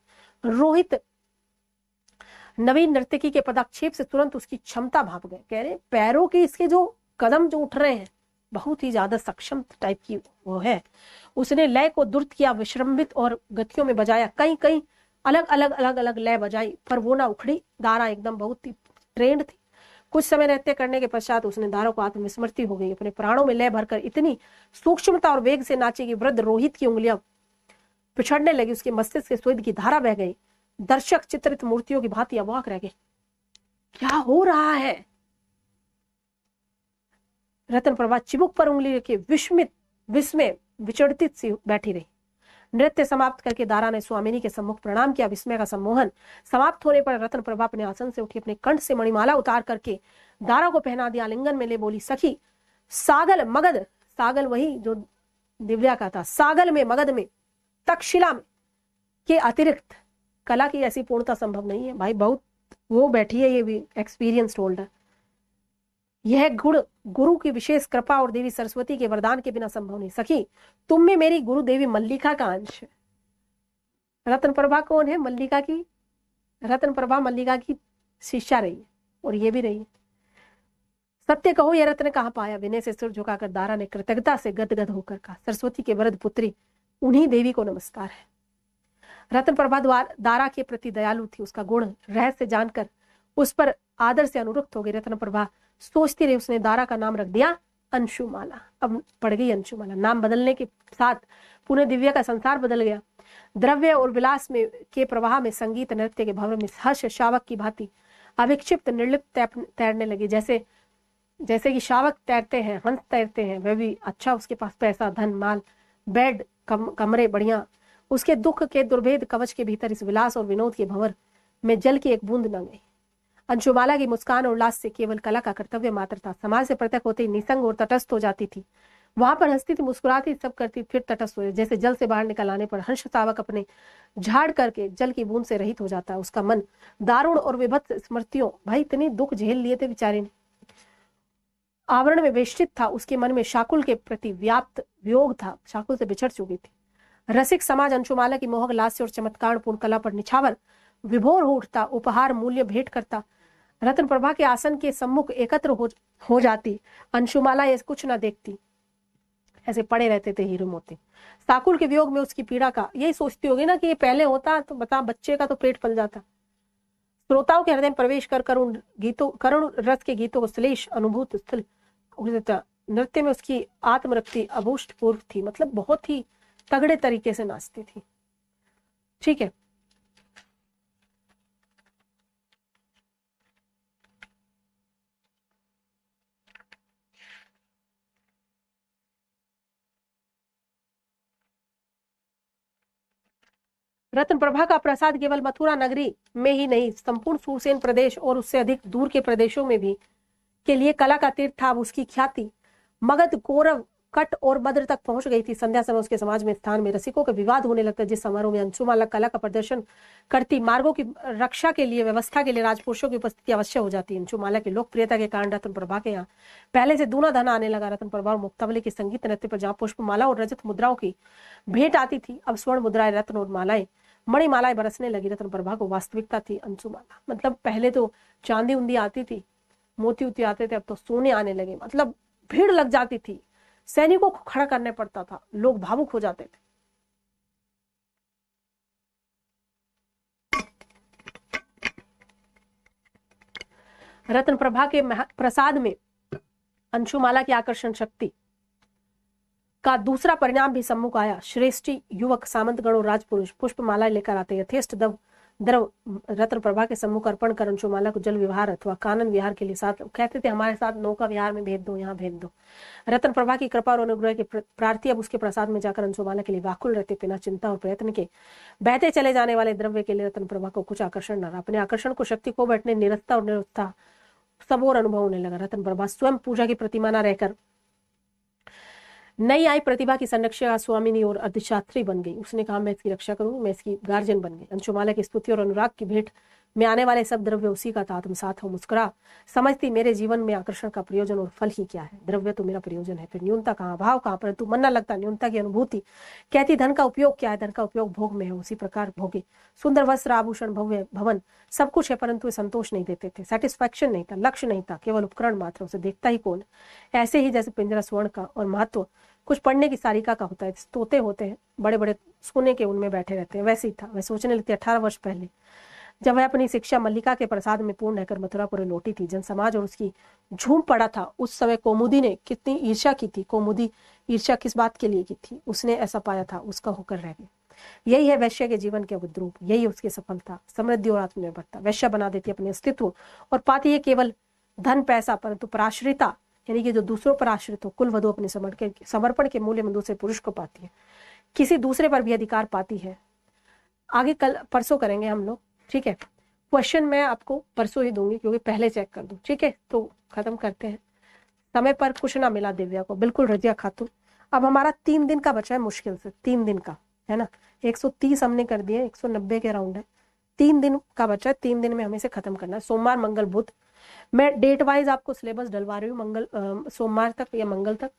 Speaker 1: रोहित नवीन नर्तकी के पदक्षेप से तुरंत उसकी क्षमता भाप गए। कह रहे पैरों के इसके जो कदम जो उठ रहे हैं बहुत ही ज्यादा सक्षम टाइप की वो है। उसने लय को दुर्त किया, विश्रम्भित और गतियों में बजाया, कई कई अलग अलग लय बजाई, पर वो ना उखड़ी। दारा एकदम बहुत ही ट्रेंड थी। कुछ समय नृत्य करने के पश्चात उसने दारा को आत्मविस्मृति हो गई। अपने प्राणों में लय भरकर इतनी सूक्ष्मता और वेग से नाची कि वृद्ध रोहित की उंगलियां पिछड़ने लगी। उसके मस्तिष्क से स्वेद की धारा बह गई। दर्शक चित्रित मूर्तियों की भांति अवाक रह गए। क्या हो रहा है? रत्न प्रभा चिबुक पर उंगली रखे विस्मय विचलित सी बैठी रही। नृत्य समाप्त करके दारा ने स्वामिनी के सम्मुख प्रणाम किया। विस्मय का सम्मोहन समाप्त होने पर रत्न प्रभा अपने आसन से उठी, अपने कंठ से मणिमाला उतार करके दारा को पहना दिया। आलिंगन में ले बोली, सखी सागल मगध, सागल वही जो दिव्या का था, सागल में मगध में तक्षशिला में के अतिरिक्त कला की ऐसी पूर्णता संभव नहीं है। भाई बहुत वो बैठी है, ये भी एक्सपीरियंस होल्डर। यह गुण गुरु की विशेष कृपा और देवी सरस्वती के वरदान के बिना संभव नहीं। सखी तुम में मेरी गुरु देवी मल्लिका का अंश है। रत्न प्रभा कौन है? मल्लिका की, रत्न प्रभा मल्लिका की शिष्या रही है और ये भी रही है। सत्य कहो यह रत्न कहाँ पाया? विनय से सिर झुकाकर दारा ने कृतज्ञता से गदगद होकर कहा, सरस्वती के वरद पुत्री उन्हीं देवी को नमस्कार है। रत्न प्रभा दारा के प्रति दयालु थी। उसका गुण रहस्य जानकर उस पर आदर से अनुरक्त हो गई। रत्न प्रभा सोचती रही। उसने दारा का नाम रख दिया अंशुमाला। अब पड़ गई अंशुमाला। नाम बदलने के साथ पुनः दिव्या का संसार बदल गया। द्रव्य और विलास में के प्रवाह में संगीत नृत्य के भंवर में हर्ष शावक की भांति अविक्षिप्त निर्लिप्त तैरने लगी। जैसे कि शावक तैरते हैं, हंस तैरते हैं, वह भी अच्छा उसके पास पैसा, धन, माल, बेड, कमरे बढ़िया। उसके दुख के दुर्भेद कवच के भीतर इस विलास और विनोद के भंवर में जल की एक बूंद न गई। अंशुमाला की मुस्कान और उल्लास से केवल कला का कर्तव्य मात्र था। समाज से पृथक होते ही निसंग और तटस्थ हो जाती थी। वहां पर हंसती थी, मुस्कुराती, सब करती, फिर तटस्थ हो। जैसे जल से बाहर निकल आने पर हर्ष शावक अपने झाड़ करके जल की बूंद से रहित हो जाता है। उसका मन दारुण और विभत्स स्मृतियों, भाई इतनी दुख झेल लिए थे बेचारे ने, आवरण में वेष्टित था। उसके मन में शाकुल के प्रति व्याप्त वियोग था। शाकुल से बिछड़ चुकी थी। रसिक समाज अंशुमाला की मोहक लास्य और चमत्कारपूर्ण कला पर निछावर विभोर हो उठता, उपहार मूल्य भेंट करता। रत्न प्रभा के आसन के सम्मुख एकत्र हो जाती। अंशुमाला ये कुछ ना देखती, ऐसे पड़े रहते थे हीरो मोती। शाकुल के वियोग में उसकी पीड़ा का यही सोचती होगी ना कि ये पहले होता तो बता बच्चे का तो पेट फल जाता। श्रोताओं के हृदय में प्रवेश कर करुण रस के गीतों को श्लेष अनुभूत स्थल नृत्य में उसकी आत्मरक्ति अभूतपूर्व थी। मतलब बहुत ही तगड़े तरीके से नाचती थी। ठीक है, रत्न प्रभा का प्रसाद केवल मथुरा नगरी में ही नहीं, संपूर्ण सुरसेन प्रदेश और उससे अधिक दूर के प्रदेशों में भी के लिए कला का तीर्थ था। उसकी ख्याति मगध, कौरव, कट और मद्र तक पहुंच गई थी। संध्या समय उसके समाज में स्थान में रसिकों के विवाद होने लगते। जिस समारोह में अंशुमाला कला का प्रदर्शन करती, मार्गों की रक्षा के लिए, व्यवस्था के लिए राजपुरुषों की उपस्थिति अवश्य हो जाती। अंशुमाला की लोकप्रियता के कारण रत्न प्रभा के यहाँ पहले से दूना धन आने लगा। रत्न प्रभा और मुक्तावली के संगीत नृत्य पर जहाँ पुष्पमाला और रजत मुद्राओं की भेंट आती थी, अब स्वर्ण मुद्राएं, रत्न और मालाएं, मणिमालाएं बरसने लगी। रत्न प्रभा को वास्तविकता थी अंशुमाला। मतलब पहले तो चांदी उंदी आती थी, मोती उती आते थे, अब तो सोने आने लगे। मतलब भीड़ लग जाती थी, सैनिकों को खड़ा करने पड़ता था, लोग भावुक हो जाते थे। रत्न प्रभा के प्रसाद में अंशुमाला की आकर्षण शक्ति का दूसरा परिणाम भी सम्मुख आया। श्रेष्ठी युवक, सामंतगण और राजपुरुष पुष्पमाला लेकर आते। यथेष्ट द्रव रत्न प्रभा के सम्मुख अर्पण कर अंशुमाला को जल विहार अथवा कानन विहार के लिए साथ कहते थे, हमारे साथ नौका विहार में भेज दो, यहाँ भेज दो। रत्न प्रभा की कृपा और अनुग्रह के प्रार्थी अब उसके प्रसाद में जाकर अंशुमाला के लिए व्याकुल रहते, बिना चिंता और प्रयत्न के बहते चले जाने वाले द्रव्य के लिए रत्न प्रभा को कुछ आकर्षण न रहा। अपने आकर्षण को शक्ति को बैठने निरस्ता और निरुत्साह सब और अनुभव होने लगा। रत्न प्रभा स्वयं पूजा की प्रतिमा न रहकर नई आई प्रतिभा की संरक्षक स्वामिनी और अधिष्ठात्री बन गई। उसने कहा मैं इसकी रक्षा करूंगी, मैं इसकी गार्जियन बन गई। अंशुमाला की स्तुति और अनुराग की भेंट में आने वाले सब द्रव्य उसी का था। आत्मसात हो मुस्कुरा समझती मेरे जीवन में आकर्षण का प्रयोजन और फल ही क्या है। द्रव्य तो मेरा प्रयोजन है, फिर न्यूनता कहाँ, भाव कहाँ, परंतु मन न लगता न्यूनता की अनुभूति। कहती धन का उपयोग क्या है, धन का उपयोग भोग में है, उसी प्रकार भोगे। सुंदर वस्त्र आभूषण भव्य भवन सब कुछ है, परंतु वे संतोष नहीं देते थे, सेटिस्फैक्शन नहीं था, लक्ष्य नहीं था, केवल उपकरण मात्र, उसे देखता ही कौन। ऐसे ही जैसे पिंजरा स्वर्ण का और महत्व कुछ पढ़ने की सारिका का होता है, तोते होते हैं बड़े बड़े सोने के, उनमें बैठे रहते हैं, वैसे ही था। वह सोचने लगती 18 वर्ष पहले जब वह अपनी शिक्षा मल्लिका के प्रसाद में पूर्ण रहकर मथुरापुर लौटी थी। जन समाज और उसकी झूम पड़ा था। उस समय कौमुदी ने कितनी ईर्ष्या की थी। कौमुदी ईर्ष्या किस बात के लिए की थी, उसने ऐसा पाया था, उसका होकर रह गया। यही है वैश्य के जीवन के अवध रूप, यही उसकी सफलता, समृद्धि और आत्मनिर्भरता। वैश्य बना देती अपने अस्तित्व और पाती है केवल धन पैसा, परंतु पराश्रिता यानी कि जो दूसरों पर आश्रित हो, कुल वधु अपने समर्पण के मूल्य में दूसरे पुरुष को पाती है, किसी दूसरे पर भी अधिकार पाती है। आगे कल परसों करेंगे हम लोग, ठीक है। क्वेश्चन मैं आपको परसों ही दूंगी क्योंकि पहले चेक कर दूं, ठीक है। तो खत्म करते हैं। समय पर कुछ ना मिला दिव्या को, बिल्कुल रजिया खातून। अब हमारा 3 दिन का बचा है, मुश्किल से 3 दिन का है ना। 130 हमने कर दिए, 190 के राउंड है। 3 दिन का बचा है, 3 दिन में हमें इसे खत्म करना है। सोमवार मंगल बुध, मैं डेट वाइज आपको सिलेबस डलवा रही हूँ सोमवार तक या मंगल तक,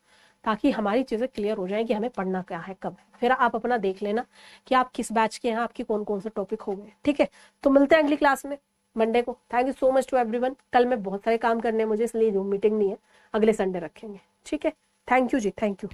Speaker 1: ताकि हमारी चीजें क्लियर हो जाए कि हमें पढ़ना क्या है, कब है। फिर आप अपना देख लेना कि आप किस बैच के हैं, आपकी कौन कौन से टॉपिक हो गए, ठीक है। तो मिलते हैं अगली क्लास में मंडे को। Thank you so much to everyone. कल मैं बहुत सारे काम करने हैं मुझे, इसलिए जो मीटिंग नहीं है, अगले संडे रखेंगे, ठीक है। थैंक यू जी, थैंक यू।